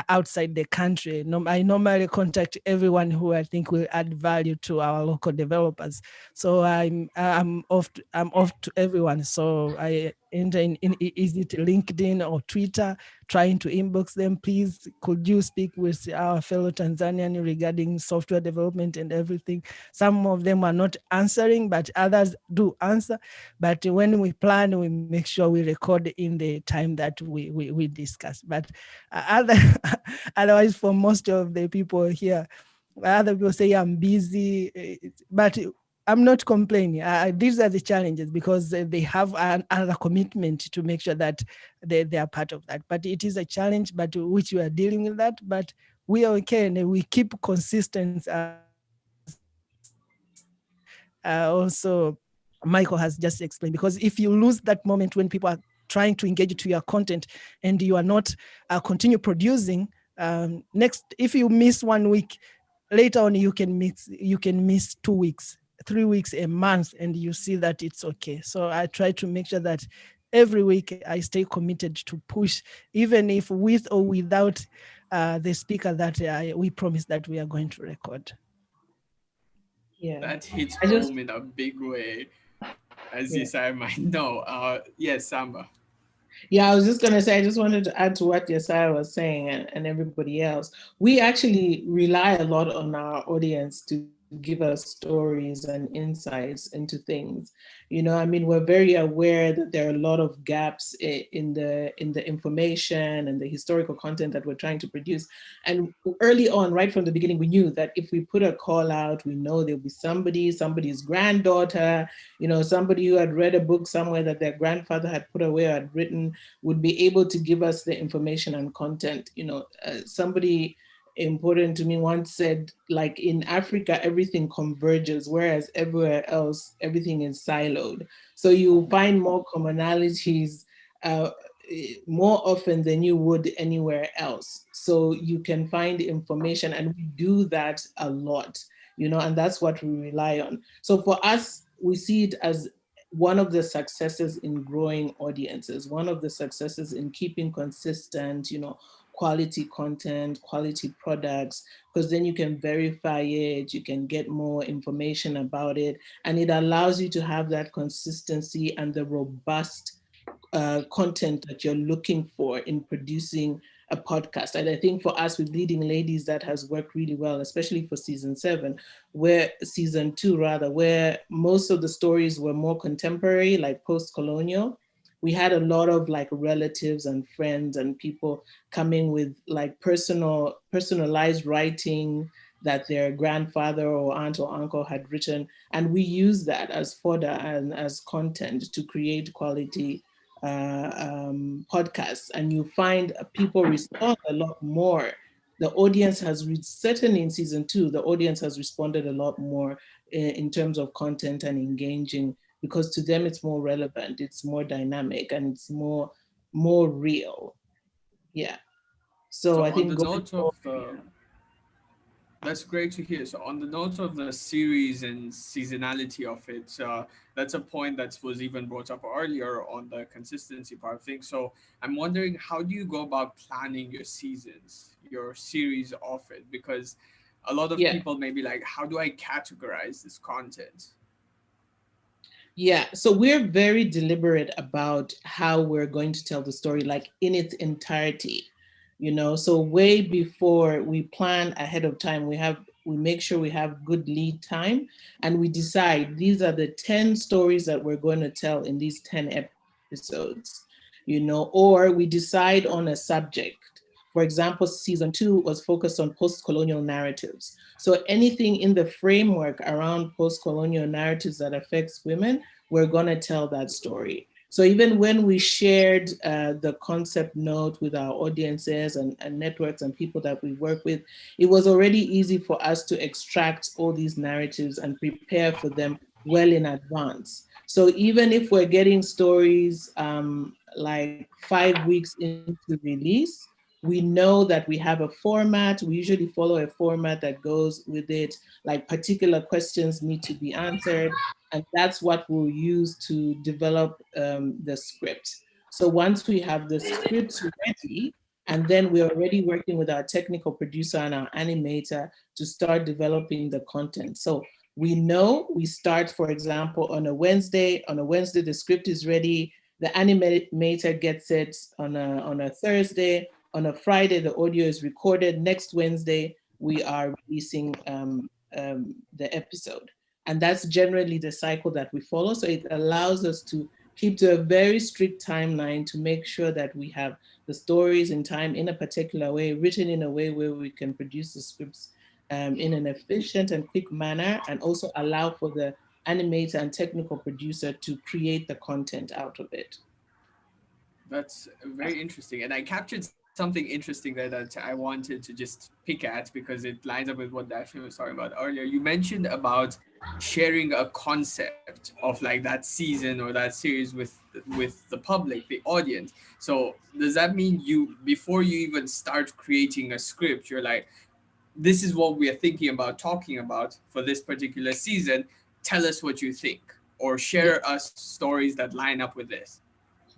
outside the country, I normally contact everyone who I think will add value to our local developers. So I'm off to everyone. So I enter in is it LinkedIn or Twitter, trying to inbox them. Please, could you speak with our fellow Tanzanian regarding software development and everything? Some of them are not answering, but others do answer. But when we plan, we make sure we record in the time that we discuss. But otherwise, for most of the people here, other people say I'm busy, but I'm not complaining. These are the challenges, because they have another commitment to make sure that they are part of that. But it is a challenge, but which we are dealing with that. But we are okay, and we keep consistent as also Michael has just explained. Because if you lose that moment when people are trying to engage to your content and you are not continue producing, next, if you miss 1 week, later on you can miss 2 weeks, 3 weeks, a month, and you see that it's okay. So I try to make sure that every week I stay committed to push, even if with or without the speaker that we promised that we are going to record.
Yeah.
That hits
I just
home in a big way, as
Yeah.
you say, I might know. Yes, Samba.
Yeah, I was just going to say, I just wanted to add to what Yesaya was saying, and everybody else. We actually rely a lot on our audience to give us stories and insights into things. You know, I mean, we're very aware that there are a lot of gaps in the information and the historical content that we're trying to produce. And early on, right from the beginning, we knew that if we put a call out, we know there'll be somebody's granddaughter, you know, somebody who had read a book somewhere that their grandfather had put away or had written, would be able to give us the information and content. You know, somebody important to me once said, like, in Africa, everything converges, whereas everywhere else, everything is siloed. So you find more commonalities more often than you would anywhere else. So you can find information, and we do that a lot, you know, and that's what we rely on. So for us, we see it as one of the successes in growing audiences, one of the successes in keeping consistent, you know, quality content, quality products, because then you can verify it, you can get more information about it, and it allows you to have that consistency and the robust content that you're looking for in producing a podcast. And I think for us with Leading Ladies, that has worked really well, especially for season 2 rather, where most of the stories were more contemporary, like post-colonial. We had a lot of like relatives and friends and people coming with like personalized writing that their grandfather or aunt or uncle had written. And we use that as fodder and as content to create quality podcasts. And you find people respond a lot more. The audience has, certainly in season 2, the audience has responded a lot more in terms of content and engaging, because to them it's more relevant, it's more dynamic, and it's more real. Yeah. So
So
I
on
think
the
going
note of
forward,
the That's great to hear. So, on the note of the series and seasonality of it, that's a point that was even brought up earlier on the consistency part of things. So, I'm wondering, how do you go about planning your seasons, your series of it? Because a lot of
yeah.
people may be like, how do I categorize this content?
Yeah, so we're very deliberate about how we're going to tell the story, like in its entirety, you know. So way before we plan ahead of time, we make sure we have good lead time, and we decide these are the 10 stories that we're going to tell in these 10 episodes, you know, or we decide on a subject. For example, season 2 was focused on post-colonial narratives. So anything in the framework around post-colonial narratives that affects women, we're going to tell that story. So even when we shared the concept note with our audiences and networks and people that we work with, it was already easy for us to extract all these narratives and prepare for them well in advance. So even if we're getting stories like 5 weeks into release, we know that we have a format. We usually follow a format that goes with it, like particular questions need to be answered, and that's what we'll use to develop the script. So once we have the scripts ready, and then we're already working with our technical producer and our animator to start developing the content. So we know we start, for example, on a Wednesday. On a Wednesday, the script is ready. The animator gets it on a Thursday. On a Friday, the audio is recorded. Next Wednesday, we are releasing the episode. And that's generally the cycle that we follow. So it allows us to keep to a very strict timeline to make sure that we have the stories in time in a particular way, written in a way where we can produce the scripts in an efficient and quick manner, and also allow for the animator and technical producer to create the content out of it.
That's very interesting. And I captured something interesting there that I wanted to just pick at because it lines up with what Daphne was talking about earlier. You mentioned about sharing a concept of like that season or that series with the public, the audience. So does that mean you, before you even start creating a script, you're like, this is what we are thinking about talking about for this particular season. Tell us what you think, or
Yeah.
share us stories that line up with this.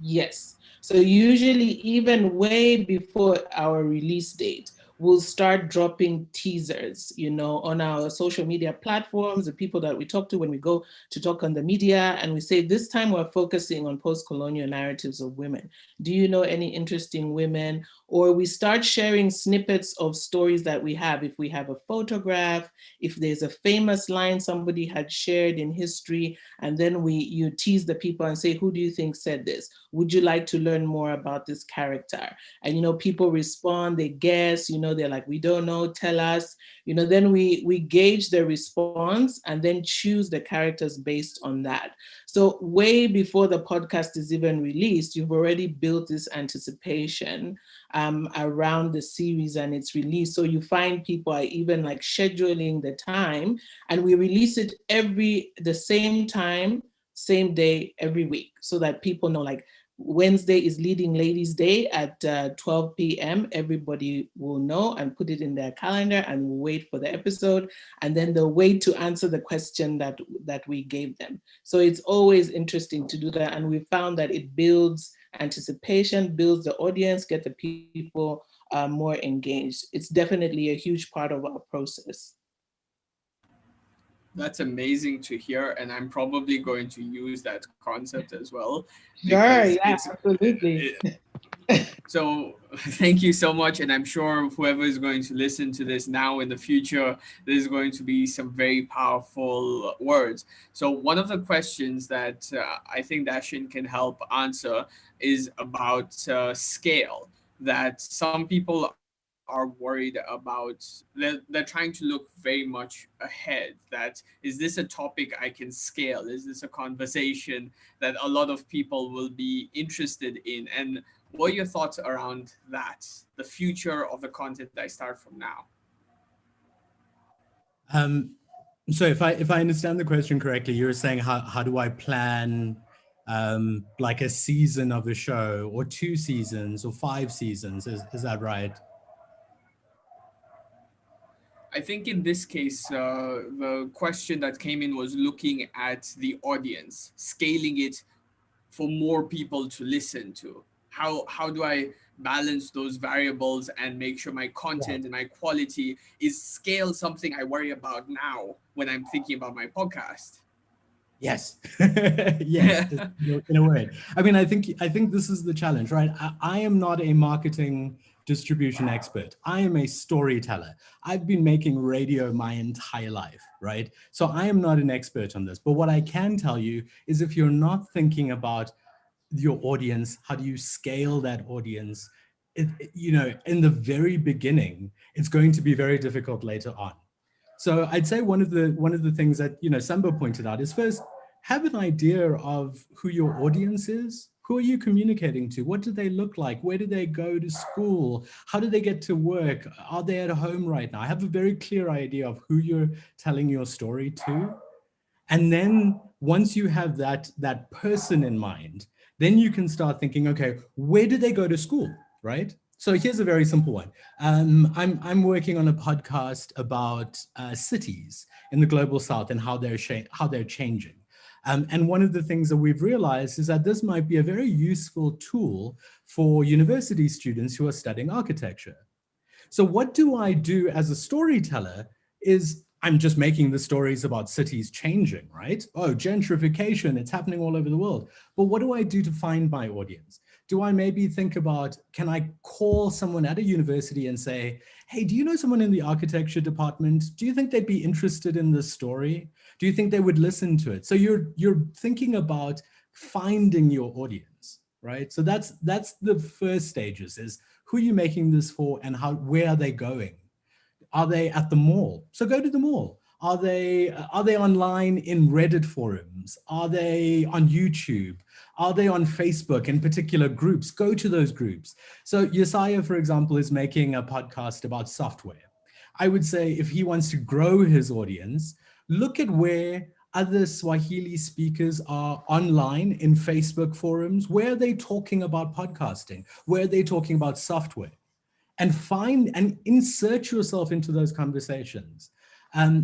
Yes. So usually even way before our release date, we'll start dropping teasers, you know, on our social media platforms, the people that we talk to when we go to talk on the media, and we say, this time we're focusing on post-colonial narratives of women. Do you know any interesting women? Or we start sharing snippets of stories that we have. If we have a photograph, if there's a famous line somebody had shared in history, and then you tease the people and say, who do you think said this? Would you like to learn more about this character? And, you know, people respond, they guess, you know, they're like, we don't know, tell us, you know, then we gauge the response and then choose the characters based on that. So way before the podcast is even released, you've already built this anticipation around the series and its release. So you find people are even like scheduling the time, and we release it the same time, same day, every week, so that people know, like, Wednesday is Leading Ladies Day at 12 p.m. Everybody will know and put it in their calendar and will wait for the episode. And then they'll wait to answer the question that we gave them. So it's always interesting to do that. And we found that it builds anticipation, builds the audience, get the people more engaged. It's definitely a huge part of our process.
That's amazing to hear, and I'm probably going to use that concept as well
Sure,
because
yeah, absolutely.
so thank you so much, and I'm sure whoever is going to listen to this now in the future, there's going to be some very powerful words. So one of the questions that I think Dashin can help answer is about scale. That some people are are worried about, they're trying to look very much ahead. That is this a topic I can scale? Is this a conversation that a lot of people will be interested in? And what are your thoughts around that, the future of the content I start from now?
So if I understand the question correctly, you're saying how do I plan like a season of a show, or 2 seasons, or 5 seasons? Is that right?
I think in this case, the question that came in was looking at the audience, scaling it for more people to listen to. How do I balance those variables and make sure my content and my quality is scale, something I worry about now when I'm thinking about my podcast?
Yes. Yes, in a way. I mean, I think this is the challenge, right? I am not a marketing distribution expert. I am a storyteller. I've been making radio my entire life, right? So I am not an expert on this. But what I can tell you is, if you're not thinking about your audience, how do you scale that audience? In the very beginning, it's going to be very difficult later on. So I'd say one of the things that Samba pointed out is, first, have an idea of who your audience is. Who are you communicating to? What do they look like? Where do they go to school? How do they get to work? Are they at home right now? Have a very clear idea of who you're telling your story to. And then once you have that person in mind, then you can start thinking, okay, where do they go to school, right? So here's a very simple one. I'm working on a podcast about cities in the global south and how they're changing. And one of the things that we've realized is that this might be a very useful tool for university students who are studying architecture. So what do I do as a storyteller is, I'm just making the stories about cities changing, right? Oh, gentrification, it's happening all over the world. But what do I do to find my audience? Do I maybe think about, can I call someone at a university and say, hey, do you know someone in the architecture department? Do you think they'd be interested in this story? Do you think they would listen to it? So you're thinking about finding your audience, right? So that's the first stages, is who are you making this for, and where are they going? Are they at the mall? So go to the mall. Are they online in Reddit forums? Are they on YouTube? Are they on Facebook in particular groups? Go to those groups. So Yesaya, for example, is making a podcast about software. I would say, if he wants to grow his audience, look at where other Swahili speakers are online in Facebook forums. Where are they talking about podcasting? Where are they talking about software? And find and insert yourself into those conversations.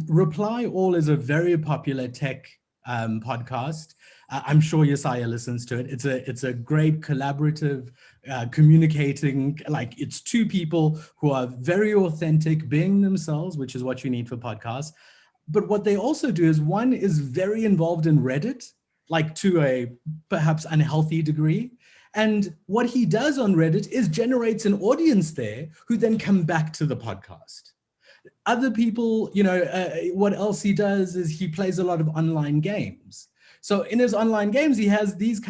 Reply All is a very popular tech podcast. I'm sure Yesaya listens to it. It's a great collaborative, communicating, like, it's 2 people who are very authentic, being themselves, which is what you need for podcasts. But what they also do is, one is very involved in Reddit, like to a perhaps unhealthy degree. And what he does on Reddit is generates an audience there who then come back to the podcast. Other people, what else he does is he plays a lot of online games. So in his online games, he has these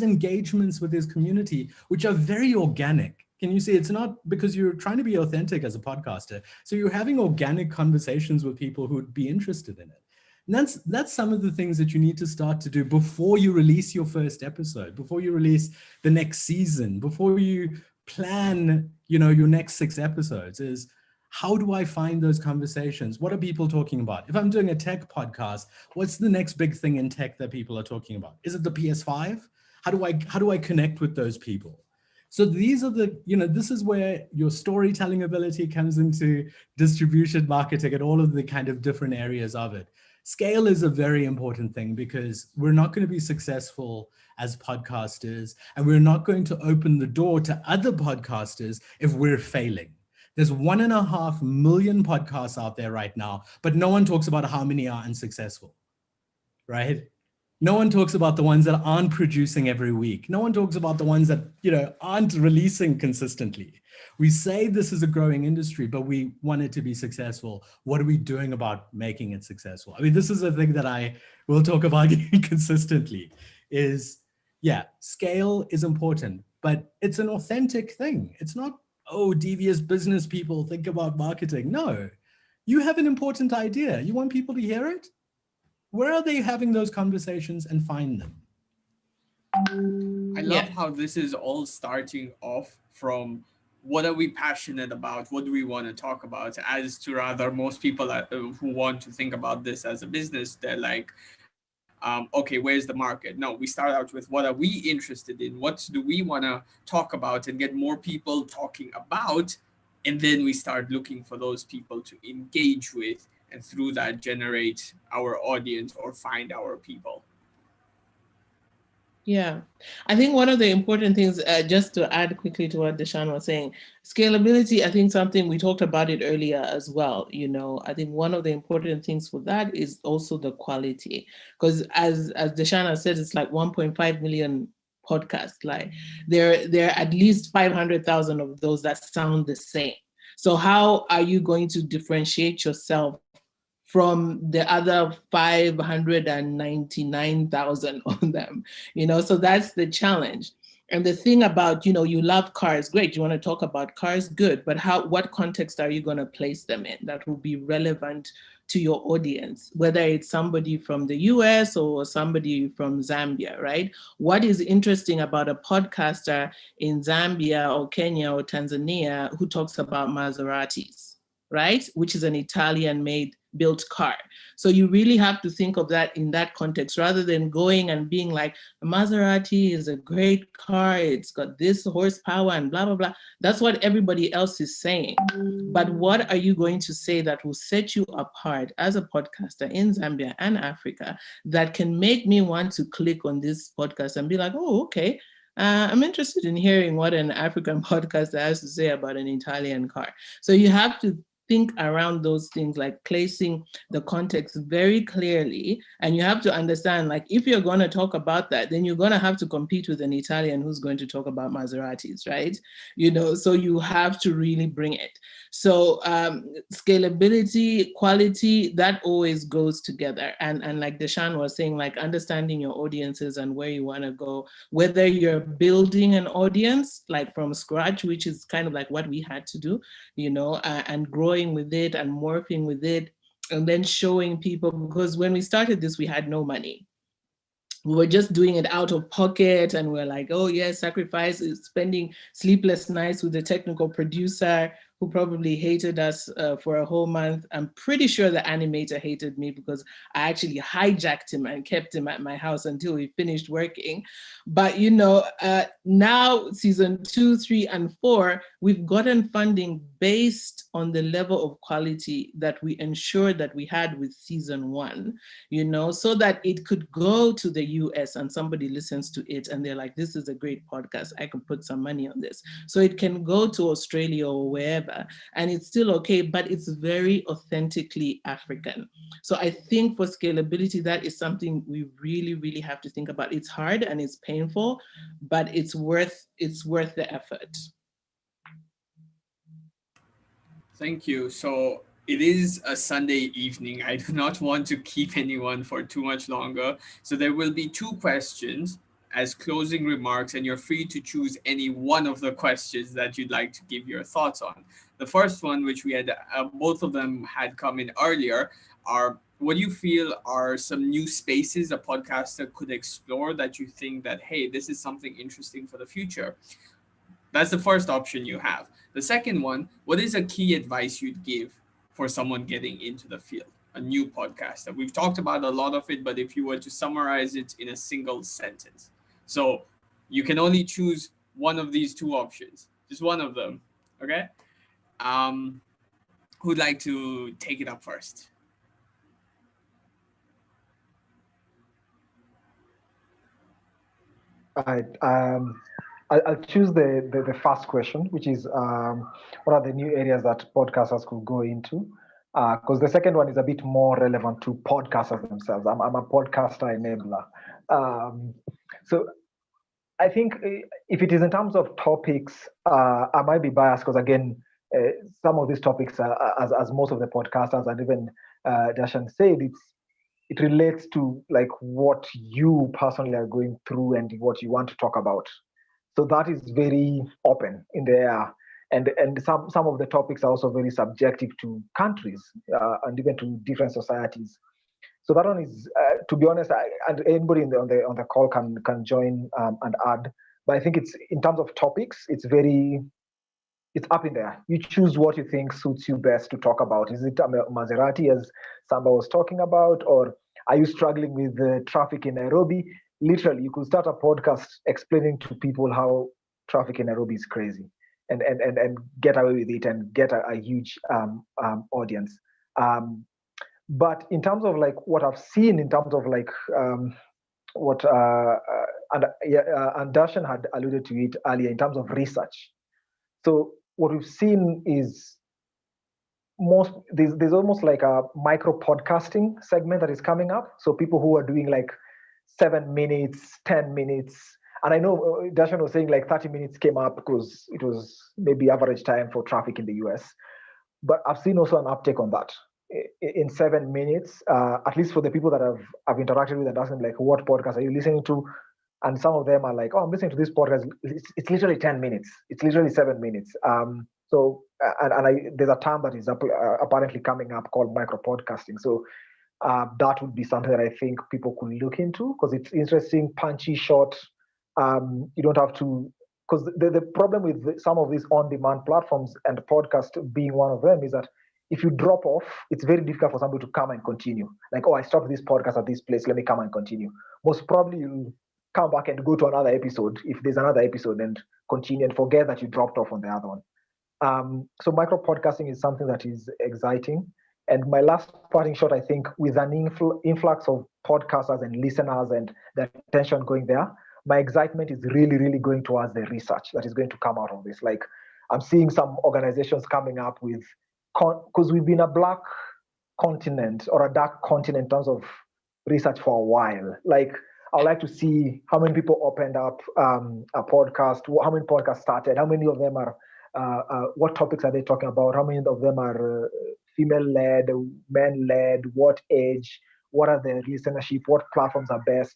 engagements with his community, which are very organic. Can you see? It's not because you're trying to be authentic as a podcaster. So you're having organic conversations with people who would be interested in it. And that's some of the things that you need to start to do before you release your first episode, before you release the next season, before you plan, your next 6 episodes, is, how do I find those conversations? What are people talking about? If I'm doing a tech podcast, what's the next big thing in tech that people are talking about? Is it the PS5? How do I connect with those people? So these are this is where your storytelling ability comes into, distribution, marketing, and all of the kind of different areas of it. Scale is a very important thing, because we're not going to be successful as podcasters, and we're not going to open the door to other podcasters if we're failing. There's 1.5 million podcasts out there right now, but no one talks about how many are unsuccessful, right? No one talks about the ones that aren't producing every week. No one talks about the ones that, aren't releasing consistently. We say this is a growing industry, but we want it to be successful. What are we doing about making it successful? I mean, this is a thing that I will talk about consistently, is, scale is important, but it's an authentic thing. It's not, oh, devious business people think about marketing. No, you have an important idea. You want people to hear it? Where are they having those conversations, and find them?
I love how this is all starting off from what are we passionate about? What do we want to talk about? As to rather, most people who want to think about this as a business, they're like, okay, where's the market? No, we start out with what are we interested in? What do we want to talk about and get more people talking about? And then we start looking for those people to engage with, and through that generate our audience or find our people.
Yeah, I think one of the important things, just to add quickly to what Deshaun was saying, scalability, I think something we talked about it earlier as well. I think one of the important things for that is also the quality, because as Deshaun has said, it's like 1.5 million podcasts. Like there are at least 500,000 of those that sound the same. So how are you going to differentiate yourself from the other 599,000 on them? So that's the challenge. And the thing about, you love cars, great. You want to talk about cars, good. But what context are you going to place them in that will be relevant to your audience, whether it's somebody from the US or somebody from Zambia, right? What is interesting about a podcaster in Zambia or Kenya or Tanzania who talks about Maseratis, right? Which is an Italian-made built car. So you really have to think of that in that context, rather than going and being like, a Maserati is a great car, it's got this horsepower and blah, blah, blah. That's what everybody else is saying. But what are you going to say that will set you apart as a podcaster in Zambia and Africa that can make me want to click on this podcast and be like, oh, okay, I'm interested in hearing what an African podcaster has to say about an Italian car. So you have to think around those things, like placing the context very clearly. And you have to understand, like, if you're going to talk about that, then you're going to have to compete with an Italian who's going to talk about Maseratis, right? So you have to really bring it. So scalability, quality, that always goes together. And like Deshaun was saying, like understanding your audiences and where you want to go, whether you're building an audience like from scratch, which is kind of like what we had to do, and growing with it and morphing with it, and then showing people, because when we started this, we had no money. We were just doing it out of pocket, and we're like, oh yes, sacrifice is spending sleepless nights with the technical producer who probably hated us for a whole month. I'm pretty sure the animator hated me because I actually hijacked him and kept him at my house until he finished working. But now season 2, 3, and 4, we've gotten funding based on the level of quality that we ensured that we had with season 1, so that it could go to the US and somebody listens to it and they're like, this is a great podcast, I can put some money on this. So it can go to Australia or wherever, and it's still okay, but it's very authentically African. So I think for scalability, that is something we really, really have to think about. It's hard and it's painful, but it's worth the effort.
Thank you. So it is a Sunday evening. I do not want to keep anyone for too much longer. So there will be 2 questions as closing remarks, and you're free to choose any one of the questions that you'd like to give your thoughts on. The first one, which we had, both of them had come in earlier, are what do you feel are some new spaces a podcaster could explore that you think that, hey, this is something interesting for the future? That's the first option you have. The second one, what is a key advice you'd give for someone getting into the field, a new podcaster? We've talked about a lot of it, but if you were to summarize it in a single sentence. So you can only choose one of these 2 options, just one of them, okay? Who'd like to take it up first?
I'll choose the first question, which is what are the new areas that podcasters could go into? Because the second one is a bit more relevant to podcasters themselves. I'm a podcaster enabler. So I think if it is in terms of topics, I might be biased because, again, some of these topics, as most of the podcasters and even Dashan said, it relates to like what you personally are going through and what you want to talk about. So that is very open in the air. and some of the topics are also very subjective to countries and even to different societies. So that one is, to be honest, and anybody on the call can join and add. But I think it's, in terms of topics, it's up in there. You choose what you think suits you best to talk about. Is it Maserati, as Samba was talking about, or are you struggling with the traffic in Nairobi? Literally, you could start a podcast explaining to people how traffic in Nairobi is crazy, and get away with it and get a huge audience. But in terms of like what I've seen, in terms of like what and Darshan had alluded to it earlier in terms of research. So what we've seen is there's almost like a micro podcasting segment that is coming up. So people who are doing like 7 minutes, 10 minutes. And I know Darshan was saying like 30 minutes came up because it was maybe average time for traffic in the US. But I've seen also an uptake on that in 7 minutes, at least for the people that I've interacted with and asked them like, what podcast are you listening to? And some of them are like, oh, I'm listening to this podcast. It's literally 10 minutes. It's literally 7 minutes. There's a term that is apparently coming up called micro podcasting. So that would be something that I think people could look into because it's interesting, punchy, short. You don't have to, because the problem with some of these on-demand platforms, and podcast being one of them, is that if you drop off, it's very difficult for somebody to come and continue. Like, oh, I stopped this podcast at this place, let me come and continue. Most probably you'll come back and go to another episode, if there's another episode, and continue and forget that you dropped off on the other one. So micro podcasting is something that is exciting. And my last parting shot, I think, with an influx of podcasters and listeners and the attention going there, my excitement is really, really going towards the research that is going to come out of this. Like, I'm seeing some organizations coming up with, because we've been a black continent or a dark continent in terms of research for a while. Like, I would like to see how many people opened up a podcast, how many podcasts started, how many of them are, what topics are they talking about, how many of them are female-led, men-led, what age, what are the listenership, what platforms are best,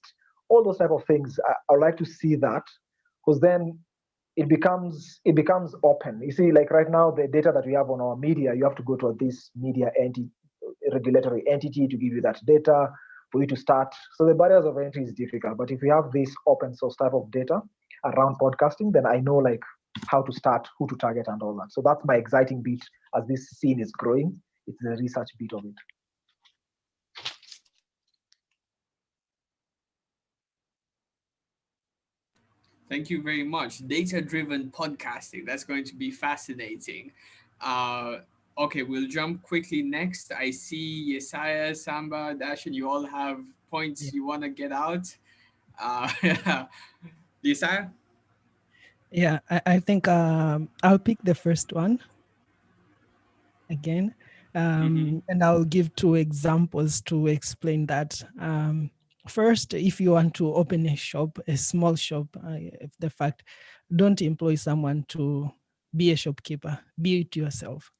all those type of things. I would like to see that, because then it becomes open. You see, like right now, the data that we have on our media, you have to go to this media regulatory entity to give you that data for you to start. So the barriers of entry is difficult. But if we have this open source type of data around podcasting, then I know like how to start, who to target, and all that. So that's my exciting bit as this scene is growing. It's the research bit of it.
Thank you very much. Data-driven podcasting. That's going to be fascinating. Okay, we'll jump quickly next. I see Yesaya, Samba, Dashan, you all have points you want to get out. Yesaya?
Yeah, I think I'll pick the first one again. And I'll give 2 examples to explain that. First, if you want to open a shop, a small shop, the fact, don't employ someone to be a shopkeeper, be it yourself.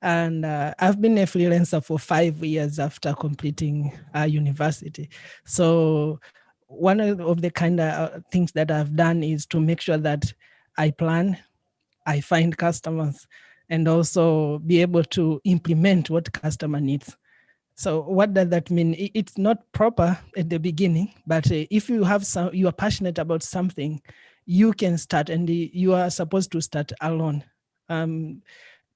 And I've been a freelancer for 5 years after completing university. So one of the kind of things that I've done is to make sure that I plan, I find customers, and also be able to implement what customer needs. So what does that mean? It's not proper at the beginning, but if you have you are passionate about something, you can start, and you are supposed to start alone.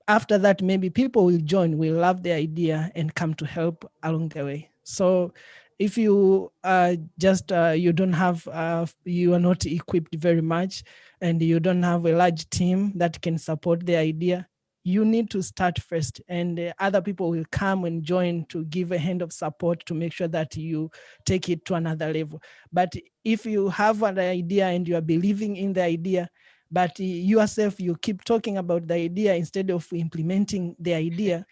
After that, maybe people will join, will love the idea and come to help along the way. So if you you don't have, you are not equipped very much, and you don't have a large team that can support the idea, you need to start first, and other people will come and join to give a hand of support to make sure that you take it to another level. But if you have an idea and you are believing in the idea, but yourself, you keep talking about the idea instead of implementing the idea,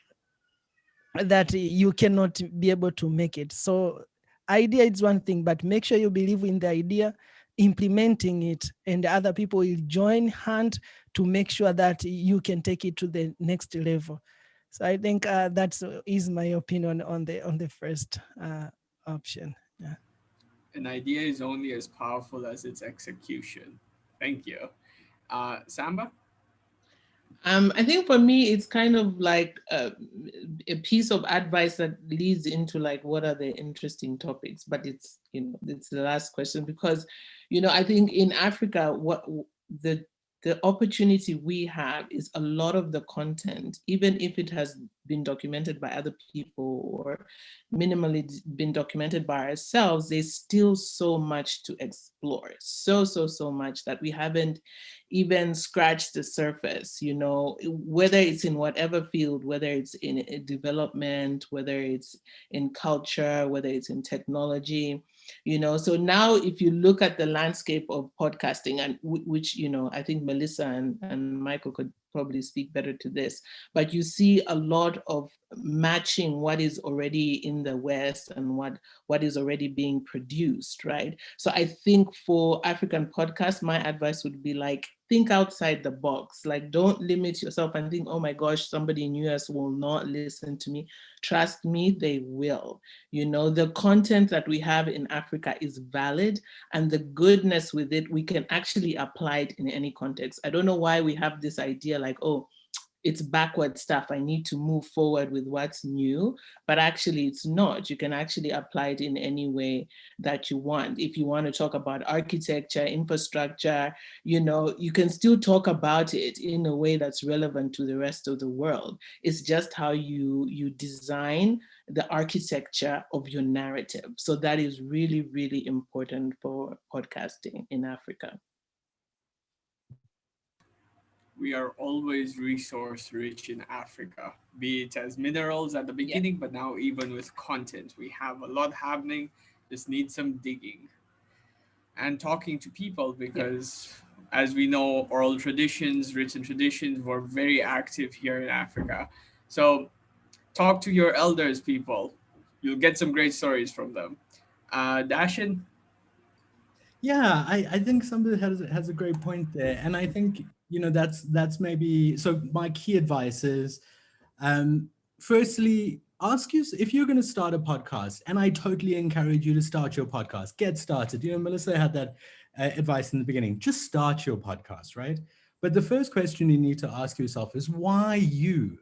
that you cannot be able to make it. So idea is one thing, but make sure you believe in the idea, implementing it, and other people will join hand to make sure that you can take it to the next level. So I think that is my opinion on the first option. Yeah.
An idea is only as powerful as its execution. Thank you. Samba?
I think for me, it's kind of like a piece of advice that leads into like, what are the interesting topics? But it's, it's the last question because, I think in Africa, what the the opportunity we have is a lot of the content, even if it has been documented by other people or minimally been documented by ourselves, there's still so much to explore. So much that we haven't even scratched the surface, whether it's in whatever field, whether it's in development, whether it's in culture, whether it's in technology. So now if you look at the landscape of podcasting, and which I think Melissa and Michael could probably speak better to this, but you see a lot of matching what is already in the West and what is already being produced, right? So I think for African podcasts, my advice would be like, think outside the box. Like, don't limit yourself and think, oh my gosh, somebody in US will not listen to me. Trust me, they will. The content that we have in Africa is valid, and the goodness with it, we can actually apply it in any context. I don't know why we have this idea like, oh, it's backward stuff, I need to move forward with what's new, but actually it's not. You can actually apply it in any way that you want. If you want to talk about architecture, infrastructure, you can still talk about it in a way that's relevant to the rest of the world. It's just how you design the architecture of your narrative. So that is really, really important for podcasting in Africa.
We are always resource rich in Africa, be it as minerals at the beginning, but now even with content. We have a lot happening, just need some digging and talking to people because, as we know, oral traditions, written traditions were very active here in Africa. So, talk to your elders, people. You'll get some great stories from them. Dashin?
Yeah, I think somebody has a great point there, and I think that's maybe so. My key advice is, firstly, ask you if you're going to start a podcast, and I totally encourage you to start your podcast. Get started. Melissa had that advice in the beginning. Just start your podcast, right? But the first question you need to ask yourself is why you?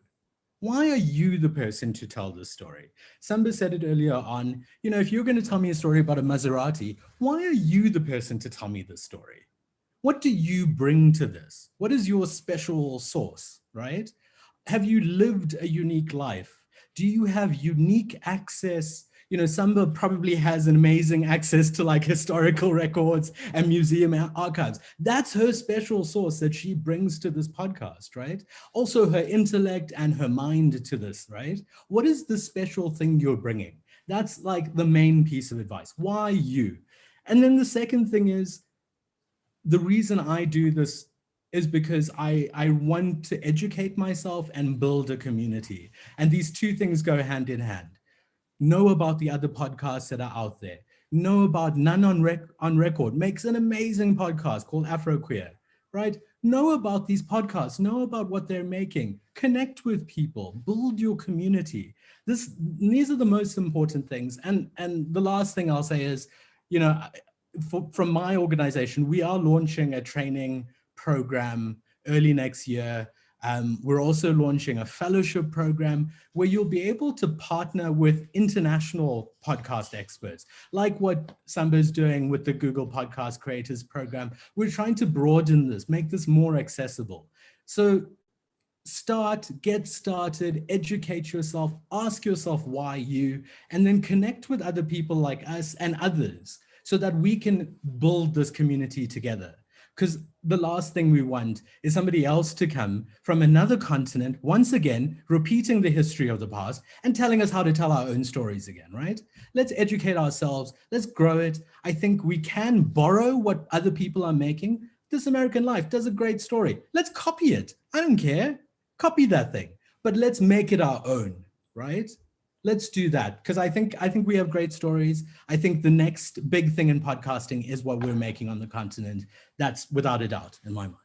Why are you the person to tell this story? Samba said it earlier on, if you're going to tell me a story about a Maserati, why are you the person to tell me this story? What do you bring to this? What is your special sauce, right? Have you lived a unique life? Do you have unique access? Samba probably has an amazing access to like historical records and museum archives. That's her special sauce that she brings to this podcast, right? Also her intellect and her mind to this, right? What is the special thing you're bringing? That's like the main piece of advice. Why you? And then the second thing is, the reason I do this is because I want to educate myself and build a community. And these two things go hand in hand. Know about the other podcasts that are out there. Know about None on Record, makes an amazing podcast called Afro Queer, right? Know about these podcasts, know about what they're making, connect with people, build your community. These are the most important things. And the last thing I'll say is, from my organization, we are launching a training program early next year. We're also launching a fellowship program where you'll be able to partner with international podcast experts, like what Samba is doing with the Google Podcast Creators Program. We're trying to broaden this, make this more accessible. So get started, educate yourself, ask yourself why you, and then connect with other people like us and others so that we can build this community together. Because the last thing we want is somebody else to come from another continent, once again, repeating the history of the past and telling us how to tell our own stories again, right? Let's educate ourselves. Let's grow it. I think we can borrow what other people are making. This American Life does a great story. Let's copy it. I don't care. Copy that thing, but let's make it our own, right? Let's do that, because I think we have great stories. I think the next big thing in podcasting is what we're making on the continent. That's without a doubt in my mind.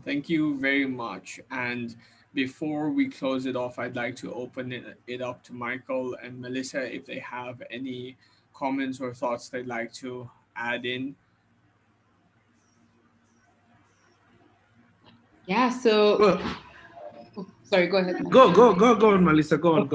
Thank you very much. And before we close it off, I'd like to open it up to Michael and Melissa if they have any comments or thoughts they'd like to add in.
Yeah, so
Well,
sorry, go ahead.
go on, Melissa. Go on.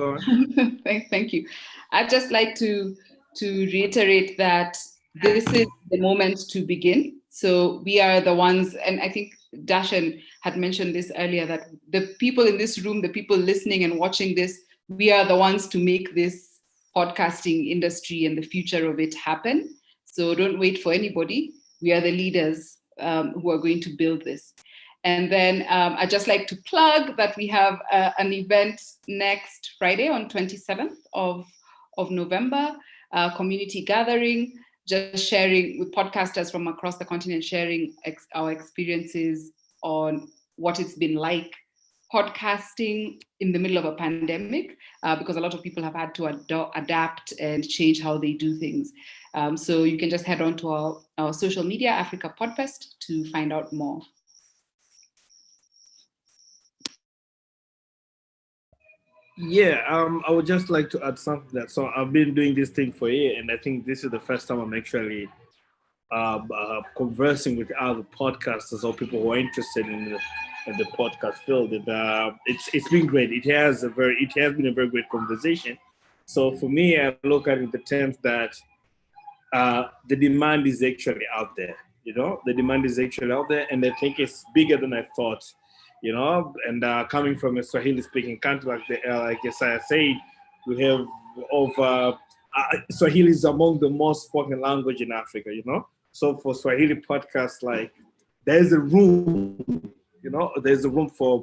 Thank you. I'd just like to reiterate that this is the moment to begin. So we are the ones, and I think Dashan had mentioned this earlier, that the people in this room, the people listening and watching this, we are the ones to make this podcasting industry and the future of it happen. So don't wait for anybody. We are the leaders who are going to build this. And then I'd just like to plug that we have an event next Friday on 27th of November, community gathering, just sharing with podcasters from across the continent, sharing our experiences on what it's been like podcasting in the middle of a pandemic, because a lot of people have had to adapt and change how they do things. So you can just head on to our social media, Africa Podfest, to find out more.
Yeah, I would just like to add something that, so I've been doing this thing for a year, and I think this is the first time I'm actually conversing with other podcasters or people who are interested in the podcast field, and it's been great. It has been a very great conversation. So for me, I look at it in the terms that the demand is actually out there. The demand is actually out there, and I think it's bigger than I thought. And coming from a Swahili-speaking country like Isaiah said, we have over Swahili is among the most spoken language in Africa. So for Swahili podcasts, like there's a room, there's a room for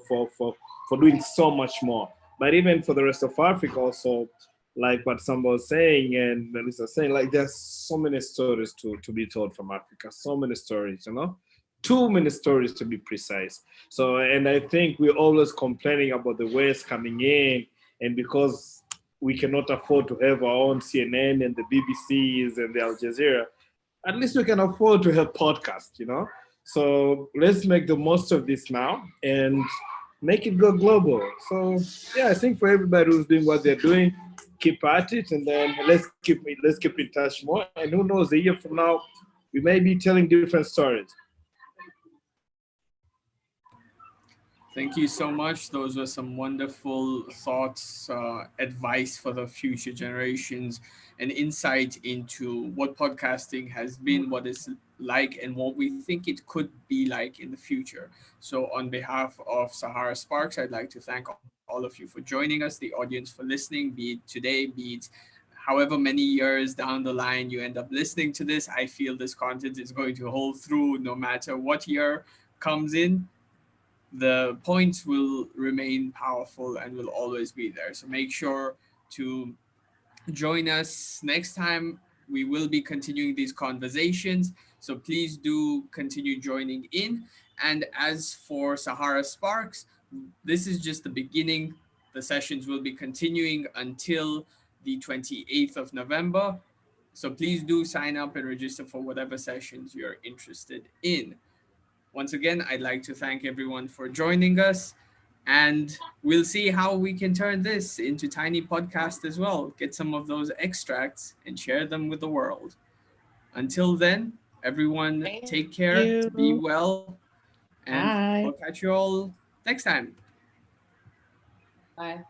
doing so much more. But even for the rest of Africa, also, like what Samba was saying and Melissa was saying, like there's so many stories to be told from Africa, so many stories, too many stories to be precise. So, and I think we're always complaining about the West coming in, and because we cannot afford to have our own CNN and the BBCs and the Al Jazeera, at least we can afford to have podcasts, So let's make the most of this now and make it go global. So yeah, I think for everybody who's doing what they're doing, keep at it, and then let's keep in touch more. And who knows, a year from now, we may be telling different stories.
Thank you so much. Those were some wonderful thoughts, advice for the future generations, and insight into what podcasting has been, what it's like, and what we think it could be like in the future. So, on behalf of Sahara Sparks, I'd like to thank all of you for joining us, the audience for listening, be it today, be it however many years down the line you end up listening to this. I feel this content is going to hold through no matter what year comes in. The points will remain powerful and will always be there. So make sure to join us next time. We will be continuing these conversations. So please do continue joining in. And as for Sahara Sparks, this is just the beginning. The sessions will be continuing until the 28th of November. So please do sign up and register for whatever sessions you're interested in. Once again, I'd like to thank everyone for joining us, and we'll see how we can turn this into tiny podcast as well. Get some of those extracts and share them with the world. Until then, everyone, take care, be well, and
Bye.
I'll catch you all next time.
Bye.